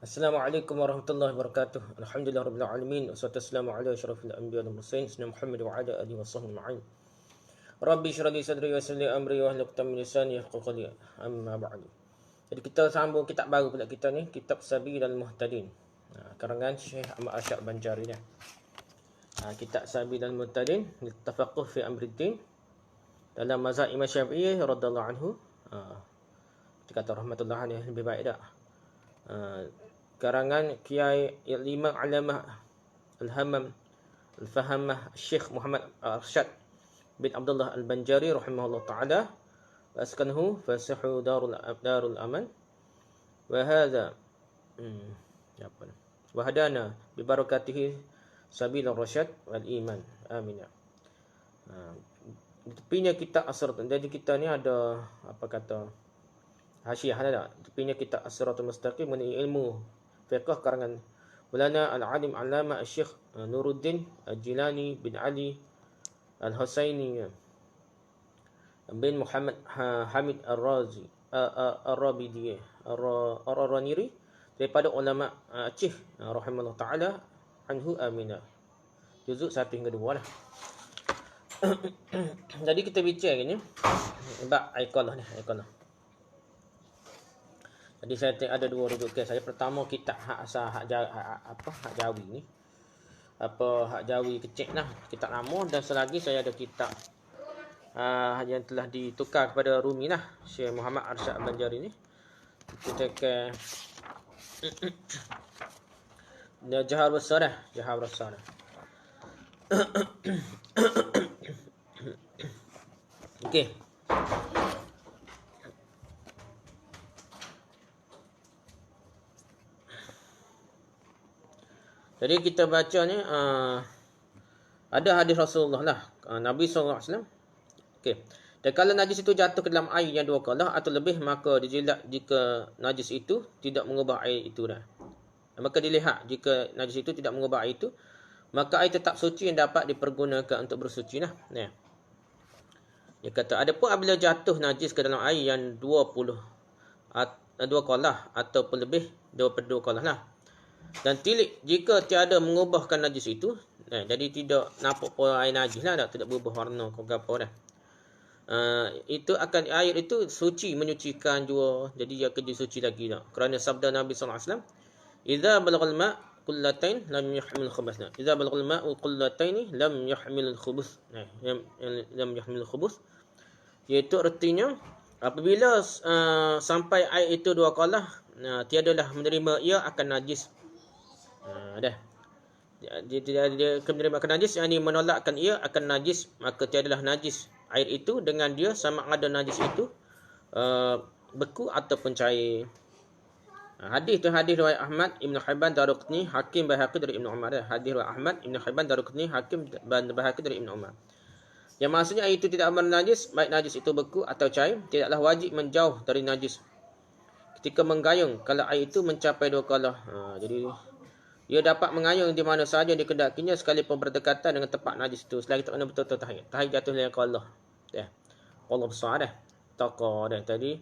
Assalamualaikum warahmatullahi wabarakatuh. Alhamdulillah rabbil alamin. Wassalatu wassalamu ala asyrafil anbiya'i wal mursalin sayyidina Muhammad wa ala alihi washabbihi ma'in. Rabbi shrah li sadri wa yassir li amri wahlul 'uqdatam min lisani yafqahu qawli. Amma ba'du. Jadi kita sambung kitab baru pula kita ni, kitab Sabilal Muhtadin. Karangan Syekh Ahmad Arsyad Banjari dah. Kitab Sabilal Muhtadin litafaqquh fi amriddin dalam mazhab Imam Syafi'i radhiyallahu anhu. Kita kata rahmatullah alaihi lebih baik dah. Karangan Kiai Imam Alamah Al-Hammam Al-Fahamah Syekh Muhammad Arsyad bin Abdullah Al-Banjari rahimahullah ta'ala askanhu fasihu darul aman wa hadha wa hadana bi barakatihi sabilur rasyad wal iman amin. Di tepinya kita asar, jadi kita ni ada apa kata hasyiah ada. Tepinya kita as-siratul mustaqim mengenai ilmu fiqh karangan Maulana Al-Alim Allama Syekh Nuruddin Al-Jilani bin Ali Al-Husaini bin Muhammad Hamid Ar-Razi Ar-Rabidi Ar-Raniri daripada ulama Aceh rahimahullah taala anhu amina. Juzuk 1 hingga 2 lah. Jadi kita bincang ni bab iqalah ni, iqalah. Jadi saya ada dua rujukan saya. Pertama kitab hak asal hak Jawi ni. Hak Jawi kecil lah, kitab lama, dan selagi saya ada kitab yang telah ditukar kepada Rumi lah, Syekh Muhammad Arsyad Banjari ni. Kita ke Jahar Besar dah. Okey. Jadi kita baca ni ada hadis Rasulullah lah, Nabi SAW. Okey. Dan kalau najis itu jatuh ke dalam air yang 2 kalah atau lebih, maka dijilat jika najis itu tidak mengubah air itu dah. Maka dilihat jika najis itu tidak mengubah air itu, maka air tetap suci yang dapat dipergunakan untuk bersuci lah. Dia kata adapun apabila jatuh najis ke dalam air yang 2 kalah ataupun lebih daripada 2 kalah lah. Dan tilik jika tiada mengubahkan najis itu, jadi tidak nampak pun air najis lah, tidak berubah warna ke apa dah. Itu akan air itu suci, menyucikan jua, jadi dia kerja suci lagi dah. Kerana sabda Nabi SAW, "Idza balagal ma' qullatain lam yahmil khubuth." Idza balagal ma'u qullatain lam yahmil khubuth. Lam yahmil khubuth. Iaitu artinya apabila sampai air itu 2 kalah, tiadalah menerima ia akan najis. Dah. Dia menerima akan najis, yang ini menolakkan ia akan najis, maka tiadalah najis air itu dengan dia, sama ada najis itu beku ataupun cair. Hadis tu hadis riwayat Ahmad, Ibn Hibban, Daruqutni, Hakim, Baihaqi dari Ibn Umar. Hadis riwayat Ahmad, Ibn Hibban, Daruqutni, Hakim dan Baihaqi dari Ibn Umar. Yang maksudnya air itu tidak bernajis, baik najis itu beku atau cair, tidaklah wajib menjauh dari najis ketika menggayung kalau air itu mencapai 2 kalah. Jadi dia dapat mengayung di mana sahaja dikehendakinya sekalipun berdekatan dengan tempat najis itu, selagi tak kena betul-betul tahiyat. Tahiyat jatuh dari Allah. Allah besar dah. Taqa dah tadi.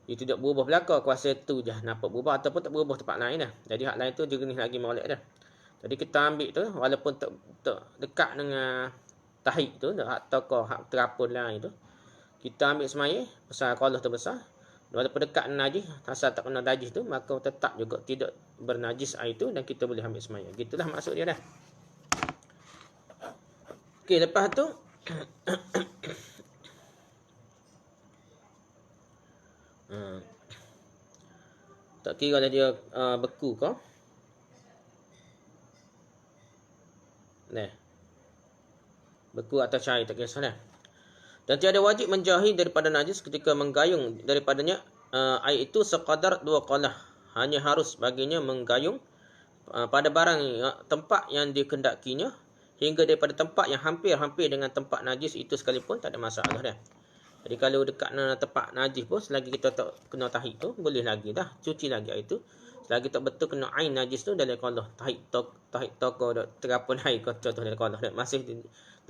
Dia tidak berubah belaka, kuasa itu je nampak berubah ataupun tak berubah tempat lain dah. Jadi hak lain tu jenis lagi molek dah. Jadi kita ambil tu walaupun tak dekat dengan tahiyat tu, hak taqa, hak terapun lain tu, kita ambil semaya pasal Allah tu besar. Walaupun dekat najis, asal tak kena najis tu, maka tetap juga tidak bernajis air itu dan kita boleh ambil semaya. Gitulah maksud dia dah. Okey, lepas tu tak kira lah dia beku ke. Beku atau cair tak kisah dah. Dan tiada wajib menjauhi daripada najis ketika menggayung daripadanya air itu sekadar 2 kalah. Hanya harus baginya menggayung pada barang tempat yang dikehendakinya, hingga daripada tempat yang hampir-hampir dengan tempat najis itu sekalipun tak ada masalah dah. Jadi kalau dekat tempat najis pun, selagi kita tak kena tahid tu, boleh lagi dah, cuci lagi air tu. Selagi tak betul kena air najis tu dari kalah, tahid toko terapun air kau contoh dari kalah, masih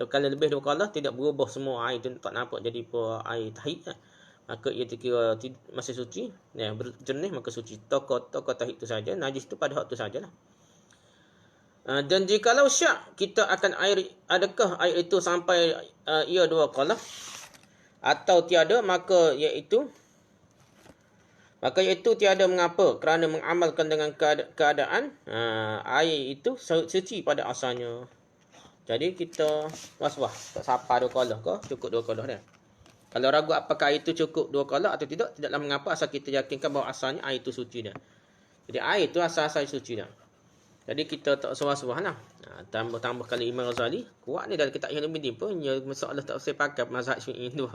kalau lebih 2 kalah tidak berubah semua air tu, tak nampak jadi air tahid. maka ia dikira masih suci, ya, berjernih maka suci. Tokot tahid itu saja, najis itu pada waktu sajalah. Dan jikalau syak kita akan air, adakah air itu sampai ia 2 qalah atau tiada, maka iaitu tiada mengapa kerana mengamalkan dengan keadaan air itu suci pada asalnya. Jadi kita was-was tak sampai 2 qalah ke, cukup 2 qalah dah. Kalau ragu apakah air itu cukup 2 qalah atau tidak, tidaklah mengapa asal kita yakinkan bahawa asalnya air itu suci dah. Jadi air itu asal-asal suci dah. Jadi kita tak was-was lah. Tambah kali Imam Ghazali kuat ni dalam kitab Ihya pun masalah tak usah pakai mazhab Syi'i 2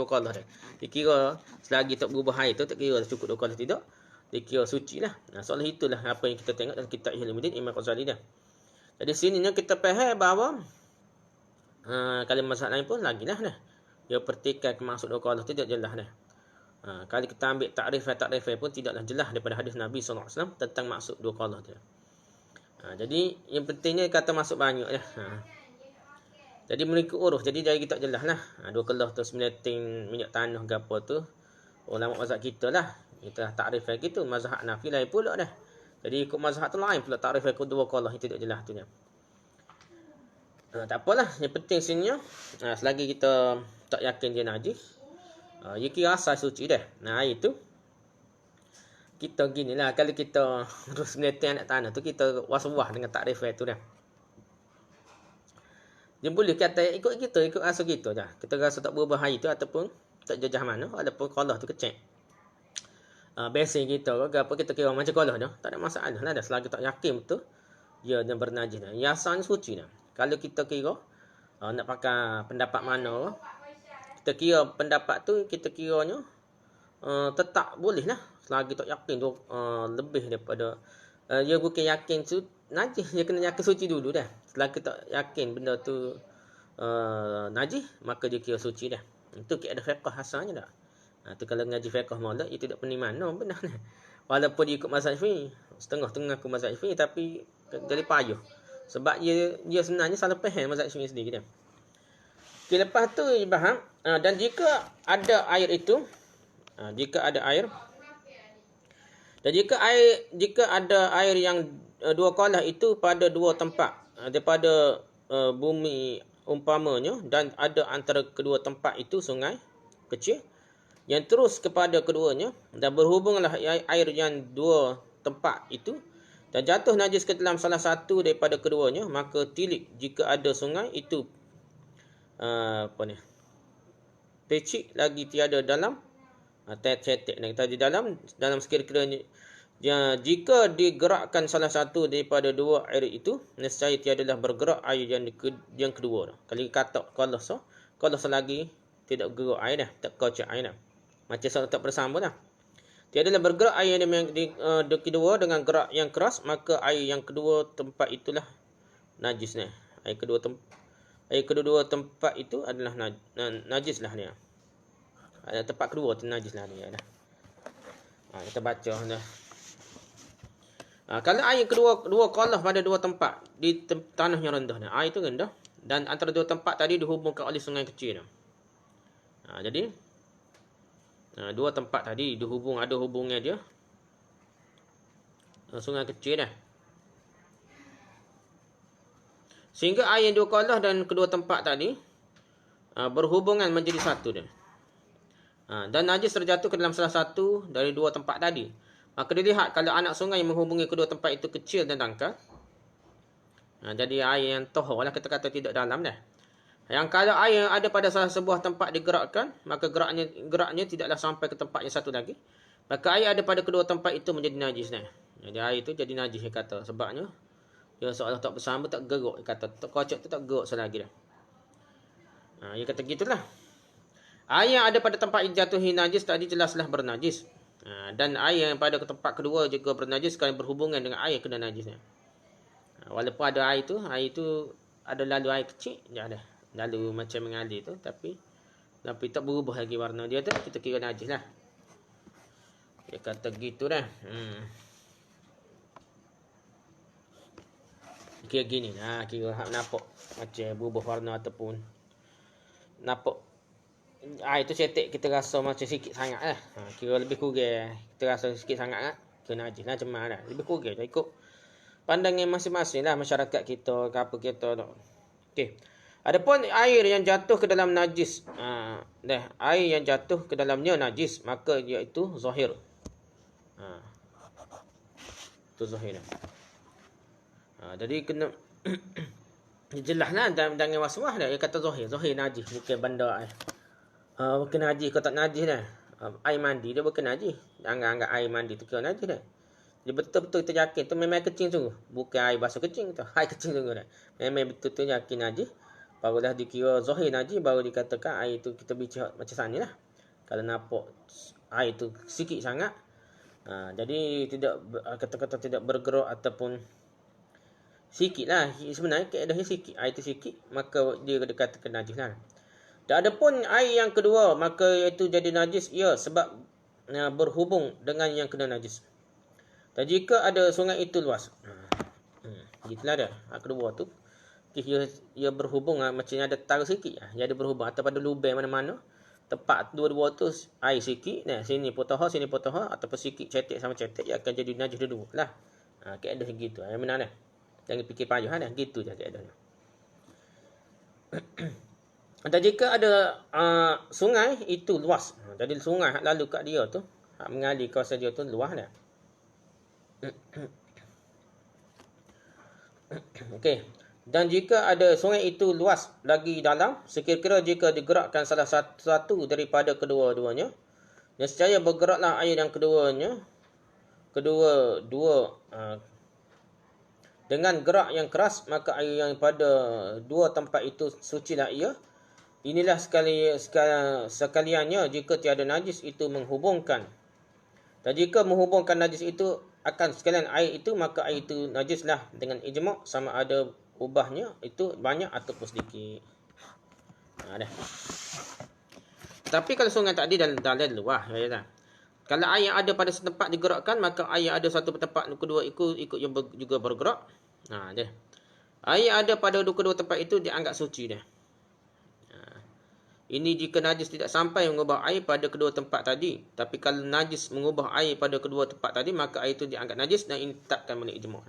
qalah dah. Dikira selagi tak berubah air tu tak kira cukup 2 qalah tidak. Dikira suci lah. Soal itulah apa yang kita tengok dalam kitab Ihya Imam Ghazali dah. Jadi sininya kita faham bahawa kalau mazhab lain pun lagilah dah. Dia pertikai maksud 2 qalah tidak jelas dah. Kalau kita ambil takrif pun tidaklah jelas daripada hadis Nabi SAW tentang maksud 2 qalah tu. Jadi yang pentingnya kata masuk banyak lah. Jadi mereka urus. Jadi dari kita jelas lah. 2 qalah tu semeleting minyak tanah ke apa tu. Ulama mazhab kita lah. Kita takrif gitu. Mazhab Hanafi lain pula dah. Jadi ikut mazhab tu lain pula takrif 2 qalah. Itu tidak jelas tu. Tak apalah. Yang penting sini selagi kita tak yakin dia najis. Dia kira asal suci dah. Itu. Kita gini lah, kalau kita terus meletak anak tanah tu, kita was-was dengan takrif tu dah. Dia boleh kata ikut asal kita dah. Kita rasa tak berubah hari tu ataupun tak jajah mana, walaupun qalah tu kecil. Biasa kita ke apa kita kira macam qalah dah, tak ada masalah lah dah selagi tak yakin betul dia dan bernajis dah. Ya asalnya suci dah. Kalau kita kira nak pakai pendapat mana, kita kira pendapat tu kita kiranya tetap boleh lah. Selagi tak yakin tu lebih daripada dia bukan yakin najis, dia kena yakin suci dulu dah. Selagi tak yakin benda tu najis, maka dia kira suci dah. Itu ada fiqh asalnya dah. Tu kalau ngaji fiqh molek itu tidak pening mana benar dah. Walaupun dia ikut mazhab Syafi'i, setengah-setengah ke mazhab Syafi'i, tapi jadi payah. Sebab dia sebenarnya salah faham mazhab Syafi'i sendiri dah. Okay, lepas tu faham dan jika ada air itu dan jika ada air yang 2 qalah itu pada 2 tempat daripada bumi umpamanya, dan ada antara kedua tempat itu sungai kecil yang terus kepada keduanya, dan berhubunglah air yang 2 tempat itu dan jatuh najis ke dalam salah satu daripada keduanya, maka tilik jika ada sungai itu pecik lagi tiada dalam cetek dan tadi dalam sekiranya jika digerakkan salah satu daripada 2 air itu, nescaya tiadalah bergerak air yang kedua. Kalau kata kalau selagi tidak gerak air dah, tak kocak air dah, macam soal tak bersama dah, tiadalah bergerak air yang kedua dengan gerak yang keras, maka air yang kedua tempat itulah najis dah. Air kedua tempat itu adalah najis lah dia. Tempat kedua tu najis lah dia dah. Kita baca dah. Kalau air kedua qalah pada 2 tempat di tanah yang rendah, air itu rendah dan antara 2 tempat tadi dihubungkan oleh sungai kecil. Jadi 2 tempat tadi ada hubungnya dia sungai kecil dah. Sehingga air 2 qalah dan kedua tempat tadi berhubungan menjadi satu dia. Dan najis terjatuh ke dalam salah satu dari 2 tempat tadi. Maka dilihat kalau anak sungai yang menghubungi kedua tempat itu kecil dan dangkal, jadi air yang tahur lah, kita kata tidak dalam dah. Yang kalau air yang ada pada salah sebuah tempat digerakkan, maka geraknya tidaklah sampai ke tempat yang satu lagi, maka air ada pada kedua tempat itu menjadi najis dah. Jadi air itu jadi najis, dia kata. Sebabnya dia seolah tak bersama, tak geruk, dia kata. Tak kocok tu tak geruk selagi dah. Dia kata gitulah. Air yang ada pada tempat yang jatuhi najis tadi jelaslah bernajis. Dan air yang pada tempat kedua juga bernajis kerana berhubungan dengan air kena najisnya. Walaupun ada air itu ada lalu air kecil je ada. Lalu macam mengalir tu, tapi tak berubah lagi warna dia tu, kita kira najis lah. Dia kata gitu dah. Kira gini lah, kira nampak macam berubah warna ataupun nampak Air tu cetek kita rasa macam sikit sangat lah. Kira lebih kurang kita rasa sikit sangat lah. Kira najis lah cemar lah. Lebih kurang lah ikut pandangan masing-masing lah masyarakat kita ke apa kita tu. Okey. Adapun air yang jatuh ke dalam najis. Air yang jatuh ke dalamnya najis. Maka iaitu zahir. Itu zahir lah. Jadi kena jelas lah jangan was-was dah. Dia kata zahir. Zahir najis. Bukan benda bukan najis kau tak najis dah. Air mandi dia bukan najis. Anggap air mandi tu kira najis dah. Dia betul-betul kita yakin tu memang kecing sungguh. Bukan air basuh kecing tu. Air kecing sungguh dah. Memang betul-betul yakin najis. Barulah dikira zahir najis. Baru dikatakan air tu kita bicara macam sana lah. Kalau nampak air tu sikit sangat. Jadi tidak kata-kata tidak bergerak ataupun sikit lah. Sebenarnya keadaannya sikit. Air tu sikit. Maka dia dikatakan najis lah. Dan adapun air yang kedua. Maka itu jadi najis. Ya sebab berhubung dengan yang kena najis. Dan jika ada sungai itu luas. Gitulah dah. Kedua tu. Ia berhubung macam ada tara sikit. Ia ada berhubung. Atau pada lubang mana-mana. Tempat dua-dua tu air sikit. Sini potoha, sini potoha. Ataupun sikit cetek sama cetek. Ia akan jadi najis dua-dua lah. Keadaan segitu. Yang benar dah. Jangan fikir payah dah. Gitu je keadaannya. Dan jika ada sungai itu luas. Jadi sungai lalu kat dia tu. Mengalir kawasan dia tu luas dah. Okey. Dan jika ada sungai itu luas lagi dalam, sekira-kira jika digerakkan salah satu daripada kedua-duanya, nescaya bergeraklah air yang kedua-dua dengan gerak yang keras, maka air yang pada dua tempat itu sucilah ia. Inilah sekaliannya jika tiada najis itu menghubungkan. Dan jika menghubungkan najis itu akan sekalian air itu, maka air itu najislah dengan ijma' sama ada ubahnya itu banyak ataupun sedikit. Dah. Tapi kalau sungai tadi dalam luah, ya. Kalau air yang ada pada setempat digerakkan, maka air yang ada satu tempat kedua ikut yang juga bergerak. Dah. Air yang ada pada kedua tempat itu dianggap suci dah. Ini jika najis tidak sampai mengubah air pada kedua tempat tadi. Tapi kalau najis mengubah air pada kedua tempat tadi, maka air itu dianggap najis dan ini ditetapkan oleh ijma'.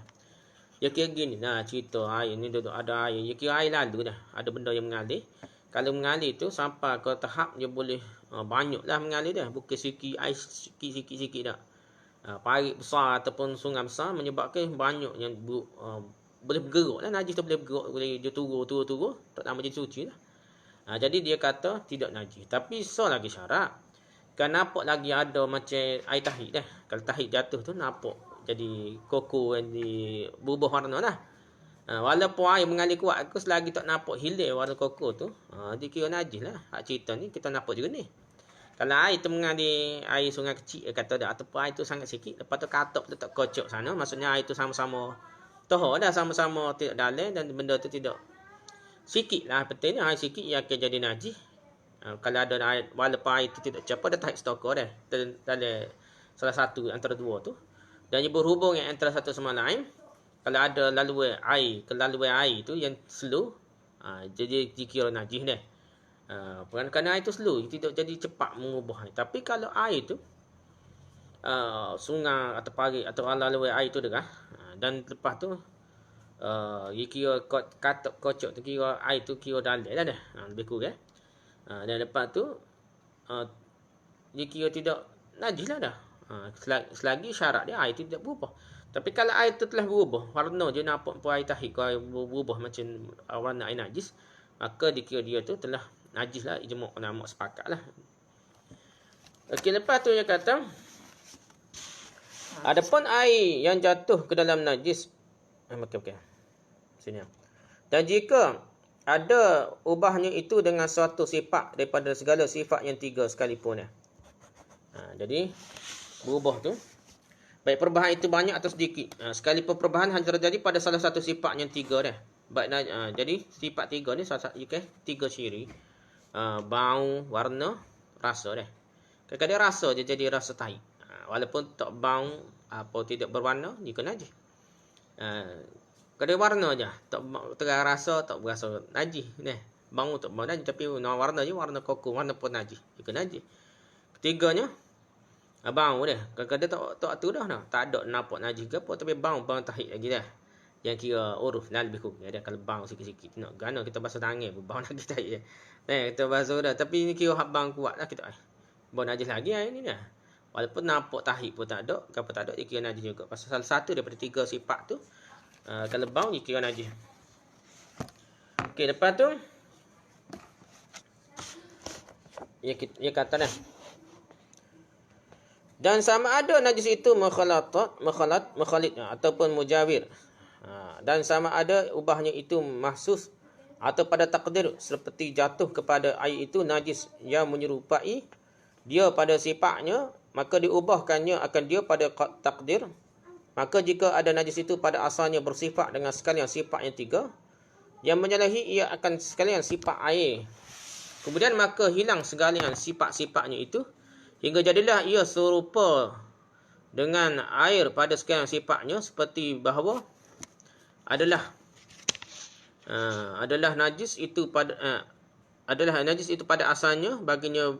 Ya kira gini. Cerita air ni duduk ada air. Ya kira air lalu dah. Ada benda yang mengalir. Kalau mengalir tu sampai ke tahap dia boleh banyak lah mengalir dah. Bukan sikit air sikit-sikit dah. Parit besar ataupun sungai besar menyebabkan banyak yang boleh bergerak lah. Najis tu boleh bergerak. Boleh dia turun. Tak lama jadi suci lah. Jadi dia kata tidak najis. Tapi lagi syarat. Kan nampak lagi ada macam air tahid dah. Kalau tahid jatuh tu nampak jadi koko yang berubah warna lah. Walaupun air mengalir kuat ke selagi tak nampak hilang warna koko tu. Dikira najis lah. Hak cerita ni kita nampak juga ni. Kalau air tu mengalir air sungai kecil. Kata dah ataupun air tu sangat sikit. Lepas tu katok letak kocok sana. Maksudnya air tu sama-sama tohor dah. Sama-sama tidak dalam dan benda tu tidak sikit lah pentingnya air sikit ia akan jadi najis. Kalau ada air, walaupun air itu tidak capai, dia tahap stokor dah dalam salah satu antara dua tu. Dan ia berhubung yang antara satu sama lain. Kalau ada laluan air tu yang slow, jadi dikira najis dah. Kerana air tu slow, tidak jadi cepat mengubah. Tapi kalau air tu sungai atau parit atau laluan air tu derah, dan lepas tu dia kira katok kocok tu kira air tu kira dalam lah dah. Lebih kurang. Dan lepas tu dia kira tidak najis lah dah. Selagi syarat dia air tu tidak berubah. Tapi kalau air tu telah berubah, warna dia nampak air tahid kalau berubah macam warna air najis, maka dikira dia tu telah najis lah. Ijma' ulama sepakat lah. Okey, lepas tu dia kata adapun air yang jatuh ke dalam najis. Okey. Sini. Dan jika ada ubahnya itu dengan suatu sifat daripada segala sifat yang tiga sekalipun. Jadi berubah tu baik perubahan itu banyak atau sedikit. Sekalipun perubahan hanya terjadi pada salah satu sifat yang tiga dah. Jadi sifat tiga ni tiga ciri. Bau, warna, rasa dah. Kadang-kadang rasa je jadi rasa tahid. Walaupun tak bau apa tidak berwarna jika najis. Kadang warna je, tak rasa, tak berasa najis. bau tak bau najis, tapi warna je warna koko, warna pun najis. Juga najis. Ketiganya, bau dia. Kadang-kadang tak tu dah. Tak ada nampak najis ke apa, tapi bau tahik lagi dah. Yang kira uruf lah lebih kurang. Dia kalau bau sikit-sikit. Nak gana kita basuh tangan pun bau najis tahik. Kita basuh dah. Tapi ni kira bau kuat lah kita. Bau najis lagi ni dah. Walaupun nampak tahik pun tak ada, apa tak ada, dia kira najis juga. Pasal salah satu daripada 3 sifat tu, kalau bau dia kira najis. Okey, lepas tu dia kata dah. Dan sama ada najis itu mukhalit ataupun mujawir. Dan sama ada ubahnya itu mahsus atau pada takdir, seperti jatuh kepada air itu najis yang menyerupai dia pada sifatnya, maka diubahkannya akan dia pada takdir. Maka jika ada najis itu pada asalnya bersifat dengan sekalian sifat yang 3, yang menyalahi ia akan sekalian sifat air. Kemudian maka hilang sekalian sifat-sifatnya itu, hingga jadilah ia serupa dengan air pada sekalian sifatnya, seperti bahawa adalah najis itu pada asalnya baginya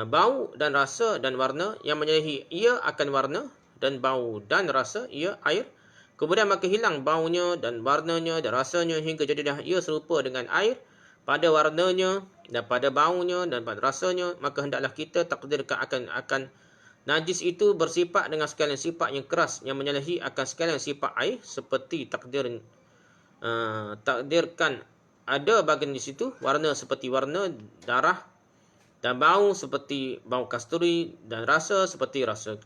bau dan rasa dan warna, yang menyalahi ia akan warna dan bau dan rasa ia air. Kemudian maka hilang baunya dan warnanya dan rasanya, hingga jadilah ia serupa dengan air pada warnanya dan pada baunya dan pada rasanya. Maka hendaklah kita takdirkan akan najis itu bersifat dengan sekalian sifat yang keras, yang menyalahi akan sekalian sifat air, seperti takdirkan ada bagian di situ warna seperti warna darah, dan bau seperti bau kasturi, dan rasa seperti rasa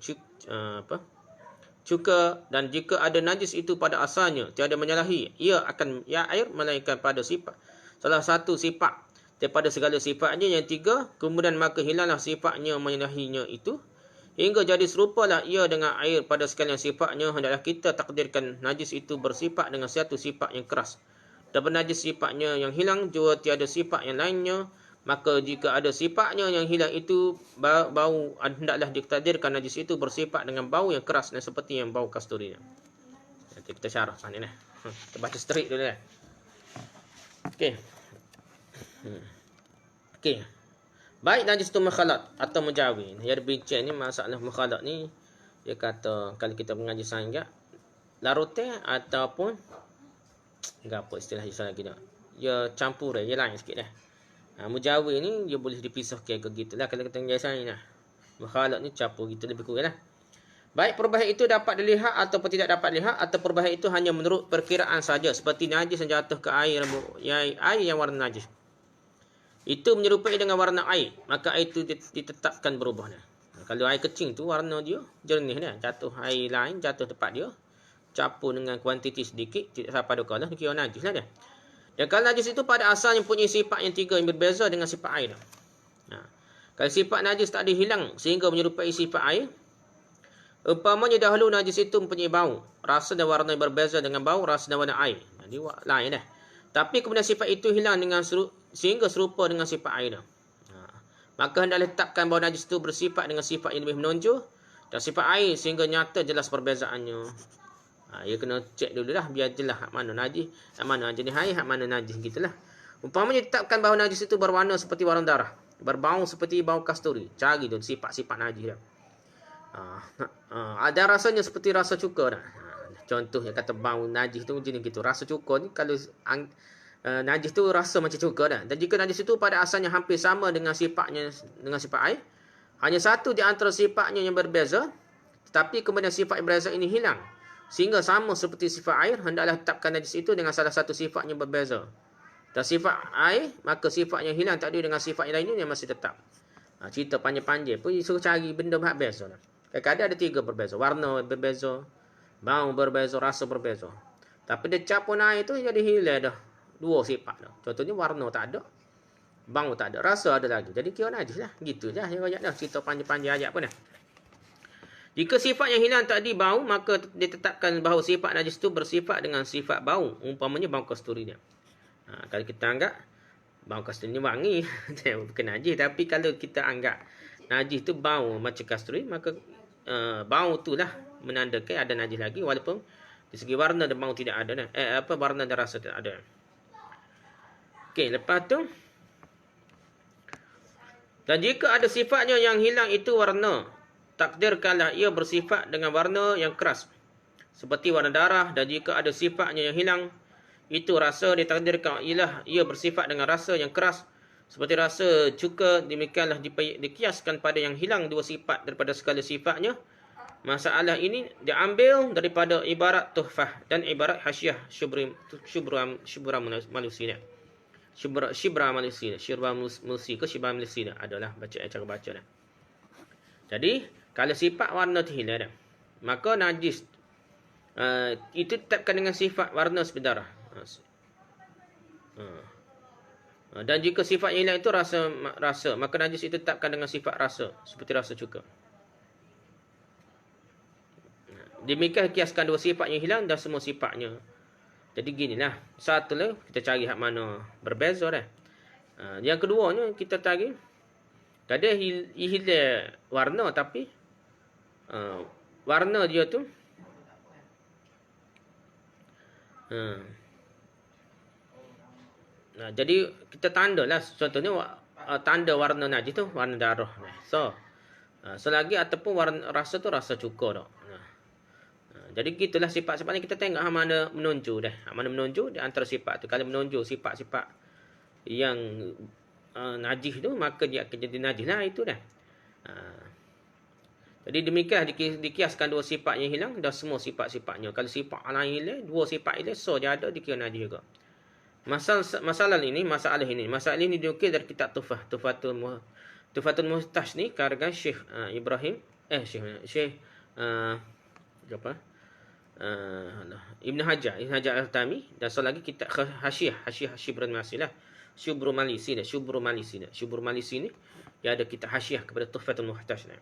cuka. Dan jika ada najis itu pada asalnya tiada menyalahi ia akan air, melainkan pada sifat salah satu sifat daripada segala sifatnya yang 3, kemudian maka hilanglah sifatnya menyalahinya itu, hingga jadi serupalah ia dengan air pada sekalian sifatnya. Hendaklah kita takdirkan najis itu bersifat dengan satu sifat yang keras, dan najis sifatnya yang hilang jua tiada sifat yang lainnya. Maka jika ada sifatnya yang hilang itu bau, hendaklah ditakdirkan najis itu bersifat dengan bau yang keras, dan seperti yang bau kasturi. Nanti kita syarah ni lah. Kita baca straight dulu lah. Okey. Okey. Baik najis itu mukhalat atau mujawir. Dia bincang ni masalah mukhalat ni. Dia kata kalau kita mengaji sangat larutan ataupun enggak apa istilah lagi dah. Dia campur dia lain sikit dah. Mujawir ni dia boleh dipisahkan ke gitulah kalau kita mengaji sangat lah. Mukhalat ni campur gitu lebih kurang lah. Baik perubahan itu dapat dilihat ataupun tidak dapat dilihat, atau perubahan itu hanya menurut perkiraan saja, seperti najis yang jatuh ke air yang warna najis. Itu menyerupai dengan warna air, maka air itu ditetapkan berubah. Kalau air kecil tu warna dia jernih dah. Jatuh air lain, jatuh tempat dia, campur dengan kuantiti sedikit, tidak sampai pada kira najis lah dia. Dan kalau najis itu pada asalnya punya sifat yang 3 yang berbeza dengan sifat air. Kalau sifat najis tak dihilang sehingga menyerupai sifat air, umpamanya dahulu najis itu mempunyai bau, rasa dan warna yang berbeza dengan bau, rasa dan warna air. Jadi lain dah. Tapi kemudian sifat itu hilang sehingga serupa dengan sifat air. Maka hendaklah letakkan bahawa najis itu bersifat dengan sifat yang lebih menonjol dan sifat air sehingga nyata jelas perbezaannya. Ia kena cek dulu lah biar jelas hak mana najis, hak mana jenis air, hak mana najis gitulah. Umpamanya ditetapkan bahawa najis itu berwarna seperti warna darah, berbau seperti bau kasturi. Cari tu sifat-sifat najis dah. Ada rasanya seperti rasa cuka dah. Contoh yang kata bau najis tu jenis gitu. Rasa cuka ni kalau najis tu rasa macam cuka dah. Dan jika najis itu pada asalnya hampir sama dengan sifatnya dengan sifat air, hanya satu di antara sifatnya yang berbeza, tetapi kemudian sifat yang berbeza ini hilang sehingga sama seperti sifat air, hendaklah tetapkan najis itu dengan salah satu sifat yang berbeza. Dan sifat air, maka sifat yang hilang tak ada dengan sifat yang lainnya yang masih tetap. Cerita panjang-panjang pun suruh cari benda hak biasa dah. Kadang-kadang ada 3 berbeza, warna berbeza, bau berbeza, rasa berbeza. Tapi dia campur air tu jadi hilang dah 2 sifat dah. Contohnya warna tak ada, bau tak ada, rasa ada lagi. Jadi kira najis lah. Gitu je yang ayat dah. Cerita panjang-panjang ayat pun dah. Jika sifat yang hilang tadi bau, maka ditetapkan bahawa sifat najis itu bersifat dengan sifat bau. Umpamanya bau kasturi dia. Kalau kita anggap bau kasturi ni wangi, bukan najis. Tapi kalau kita anggap najis tu bau macam kasturi, maka bau tu lah menandakan ada najis lagi, walaupun di segi warna dan bau tidak ada. Warna dan rasa tidak ada. Okey, lepas tu. Dan jika ada sifatnya yang hilang itu warna, takdirkanlah ia bersifat dengan warna yang keras, seperti warna darah. Dan jika ada sifatnya yang hilang itu rasa, ditakdirkan ialah ia bersifat dengan rasa yang keras, seperti rasa cuka. Demikianlah dikiaskan pada yang hilang dua sifat daripada segala sifatnya. Masalah ini diambil daripada ibarat tuhfah dan ibarat hasyiah syubra malusi. Shibra Malaysia ke Shibra Malaysia adalah cara baca dah. Jadi kalau sifat warna tu hilang dah, maka najis itu tetapkan dengan sifat warna seperti darah. Dan jika sifat yang hilang itu rasa, maka najis itu tetapkan dengan sifat rasa, seperti rasa cuka. Demikian kiaskan dua sifat yang hilang dan semua sifatnya. Jadi ginilah. Satu lah kita cari hak mana berbeza dah. Yang keduanya kita cari kadang hilang warna, tapi warna dia tu jadi kita tandalah, contohnya tanda warna najis tu warna darah. So selagi ataupun warna rasa tu rasa cuka dah. Jadi gitulah sifat-sifat ni kita tengok mana menonjol dah. Mana menonjol di antara sifat tu. Kalau menonjol sifat-sifat yang najis tu, maka dia akan jadi najis lah itu dah. Jadi demikian dikiaskan dua sifat yang hilang dan semua sifat-sifatnya. Kalau sifat lain hilang, dua sifat hilang, so dia ada dikira najis juga. Masalah ini diukir dari kitab Tuhfah. Tuhfatul Muhtaj ni karangan Syekh Ibrahim Syekh Ibn Hajar Al-Tami. Dan so lagi kitab Hasyiah Syibran Masilah Syubru Malisi ni dia ada kitab Hasyiah kepada Tuhfatul Muhtaj ni.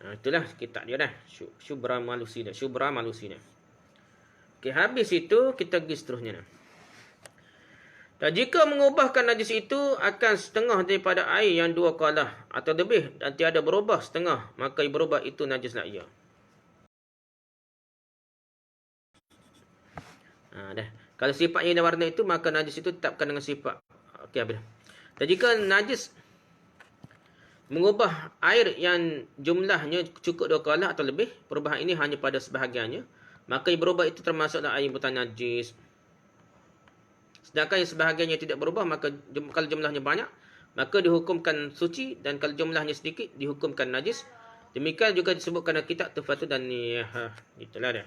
Itulah kitab dia dah, Syubra Malusi. Okey, habis itu kita pergi seterusnya dah. Dan jika mengubahkan najis itu akan setengah daripada air yang dua kalah atau lebih dan tiada berubah setengah, maka berubah itu najislah ia. Dah. Kalau sifatnya dan warna itu, maka najis itu tetapkan dengan sifat. Okey, habis. Dan jika najis mengubah air yang jumlahnya cukup dua kalah atau lebih, perubahan ini hanya pada sebahagiannya, maka berubah itu termasuklah air bukan najis. Sedangkan yang sebahagiannya tidak berubah, maka kalau jumlahnya banyak, maka dihukumkan suci, dan kalau jumlahnya sedikit dihukumkan najis. Demikian juga disebutkan dalam kitab Tuhfatul dan itulah dia.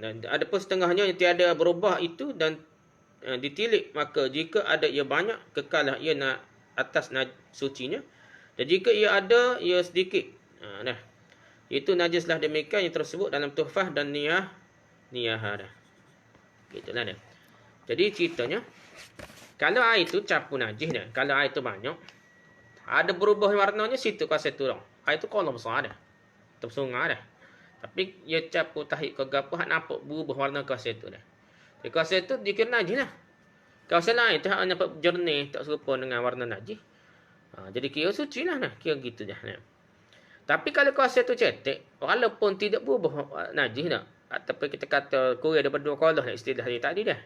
Dan ada pun setengahnya yang tiada berubah itu dan ditilik, maka jika ada ia banyak, kekallah ia atas sucinya. Dan jika ia ada ia sedikit, itu najislah. Demikian yang tersebut dalam Tuhfah dan Niyah dah. Gitulah dia. Jadi ceritanya, kalau air itu campur najis dah, kalau air itu banyak, ada berubah warnanya situ kuasa tu dah. Air itu kolam besar dah, atau sungai dah. Tapi ia campur tahik ke gapo, hak nampak berubah warna kuasa tu dah. Jadi kuasa tu dikira najis lah. Kuasa lain tu hak nampak jernih, tak serupa dengan warna najis. Jadi kira suci lah, kira gitu dah. Tapi kalau kuasa tu cetek, walaupun tidak berubah najis dah, ataupun kita kata kurang daripada dua kalah istilah tadi dah,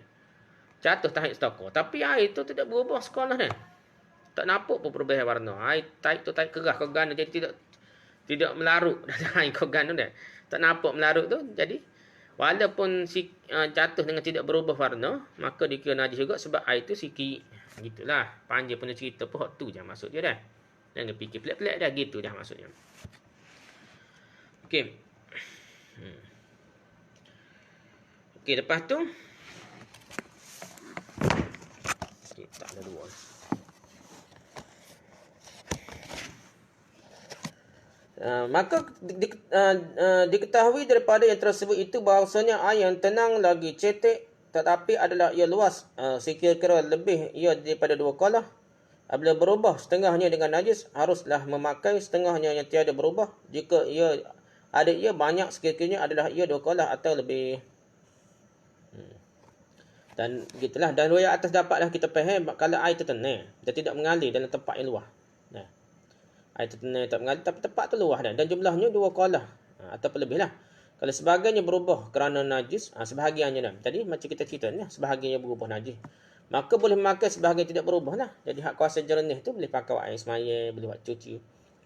jatuh tahik setokor, tapi air tu tidak berubah sekolah dah, tak nampak pun perubahan warna. Air tahik tu tahik kerah kogan, jadi tidak melarut dalam air kogan tu dah, tak nampak melarut tu. Jadi walaupun jatuh dengan tidak berubah warna, maka dikira najis juga sebab air tu sikit. Gitulah panjang punya cerita pun tu je maksud dia dah. Jangan fikir pelik-pelik dah, gitu dah maksudnya. Okey. Okey, lepas tu tak ada dua. Maka diketahui daripada yang tersebut itu bahawasanya air yang tenang lagi cetek, tetapi adalah ia luas, sekira-kira lebih ia daripada dua kalah. Apabila berubah setengahnya dengan najis, haruslah memakai setengahnya yang tiada berubah. Jika ia banyak, sekiranya adalah ia dua kalah atau lebih. Dan gitulah. Dan riwayat atas dapatlah kita faham kalau air itu tenang dan tidak mengalir dalam tempat yang luas. Air itu tenang tak mengalir, tapi tempat tu luas dan jumlahnya dua kalah ataupun lebih lah. Kalau sebahagiannya berubah kerana najis, sebahagiannya dah. Tadi macam kita cerita ni, sebahagiannya berubah najis. Maka boleh makan sebahagian tidak berubah lah. Jadi hak kuasa jernih tu boleh pakai air semaya, boleh buat cuci.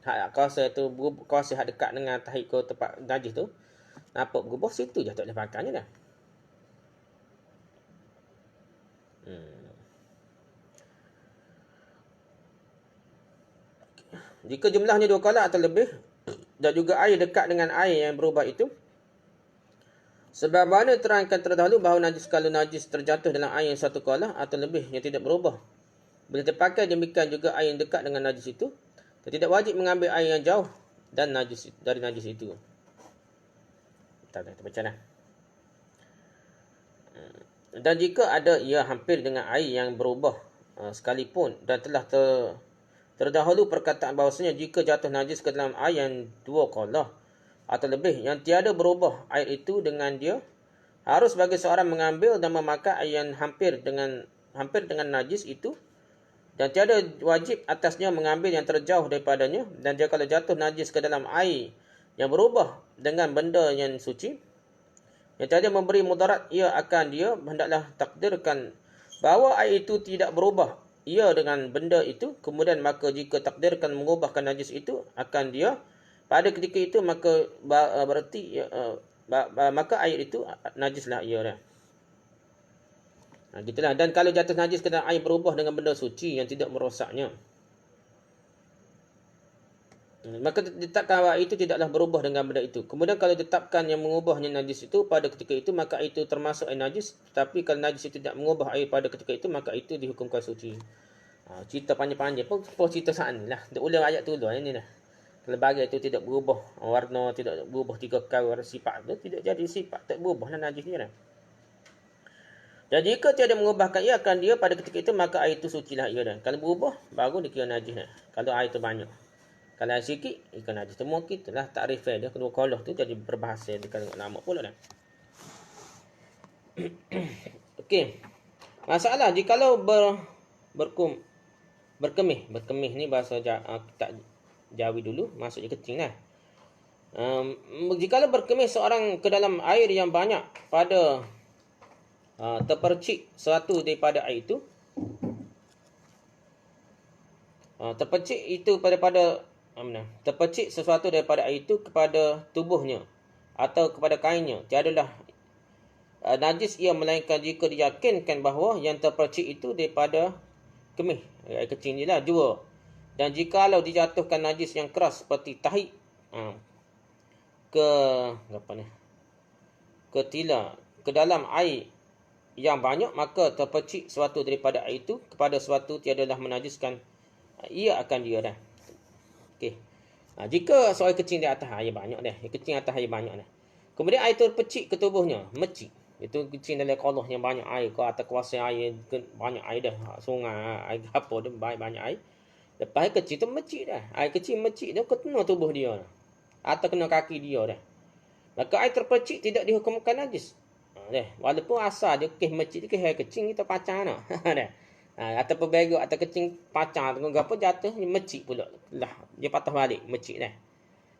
Hak kuasa tu, kuasa hak dekat dengan tahi ke tempat najis tu, nampak berubah, situ je tak boleh pakainya dah. Jika jumlahnya 2 kolak atau lebih, dan juga air dekat dengan air yang berubah itu, sebab mana terangkan terdahulu bahawa najis kalau najis terjatuh dalam air yang 1 kolak atau lebih yang tidak berubah. Bila terpakai demikian juga air yang dekat dengan najis itu, tidak wajib mengambil air yang jauh dan najis dari najis itu. Kita baca dah. Dan jika ada ia hampir dengan air yang berubah sekalipun dan telah terdahulu perkataan bahawasanya jika jatuh najis ke dalam air yang 2 kolak atau lebih yang tiada berubah air itu dengan dia, harus bagi seorang mengambil dan memakai air yang hampir dengan najis itu, dan tiada wajib atasnya mengambil yang terjauh daripadanya. Dan dia kalau jatuh najis ke dalam air yang berubah dengan benda yang suci, yang tiada memberi mudarat ia akan dia, hendaklah takdirkan bahawa air itu tidak berubah ia dengan benda itu. Kemudian maka jika takdirkan mengubahkan najis itu akan dia pada ketika itu, maka berarti maka air itu najislah ia dah. Gitulah. Dan kalau jatuh najis ke dalam air berubah dengan benda suci yang tidak merosaknya, maka ditetapkan bahawa itu tidaklah berubah dengan benda itu. Kemudian kalau ditetapkan yang mengubahnya najis itu pada ketika itu, maka itu termasuk air najis. Tapi kalau najis itu tidak mengubah air pada ketika itu, maka itu dihukumkan suci. Cerita panjang-panjang pun cerita saat ni lah. Dia ulang ayat tu dulu ini lah. Kalau bagi itu tidak berubah warna, tidak berubah 3 perkara sifat tu, tidak jadi sifat, tak berubah lah najis dia lah. Dan jika tiada mengubahkan ia akan dia pada ketika itu, maka air itu sucilah ia dah. Kalau berubah, baru dikira najis dah. Kalau air itu banyak. Kalau air sikit, ikan najis. Temu kita lah takrifah dia. Kedua kolah tu jadi berbahasa dengan ulama pula dah. Okey. Masalah jikalau berkemih. Berkemih ni bahasa tak Jawi dulu, maksudnya kecing lah. Jikalau berkemih seorang ke dalam air yang banyak pada terpercik sesuatu daripada air itu, terpercik sesuatu daripada air itu kepada tubuhnya atau kepada kainnya, tiadalah najis ia, melainkan jika diyakinkan bahawa yang terpercik itu daripada kemih, air kecil ni lah. 2. Dan jikalau dijatuhkan najis yang keras seperti tahi ke tila ke dalam air yang banyak, maka terpercik sesuatu daripada air itu kepada sesuatu tiadalah menajiskan ia akan dia dah. Okey. Jika soal kecing di atas air banyak dah, kecing atas air banyak dah. Kemudian air terpercik ke tubuhnya, mecik. Itu kecing dalam kolah yang banyak air, ke atas kuasa air banyak air dah, sungai, air apa dah banyak air. Lepas air kecil tu mecik dah. Air kecil mecik tu kena tubuh dia dah, atau kena kaki dia dah. Maka air terpercik tidak dihukumkan najis. Walaupun asal dia keh mecik, keh air kecing kita pacang dah. Atau berberuk atau kecing pacang tu gapo jatuh ni mecik pula lah, dia patah balik mecik dah.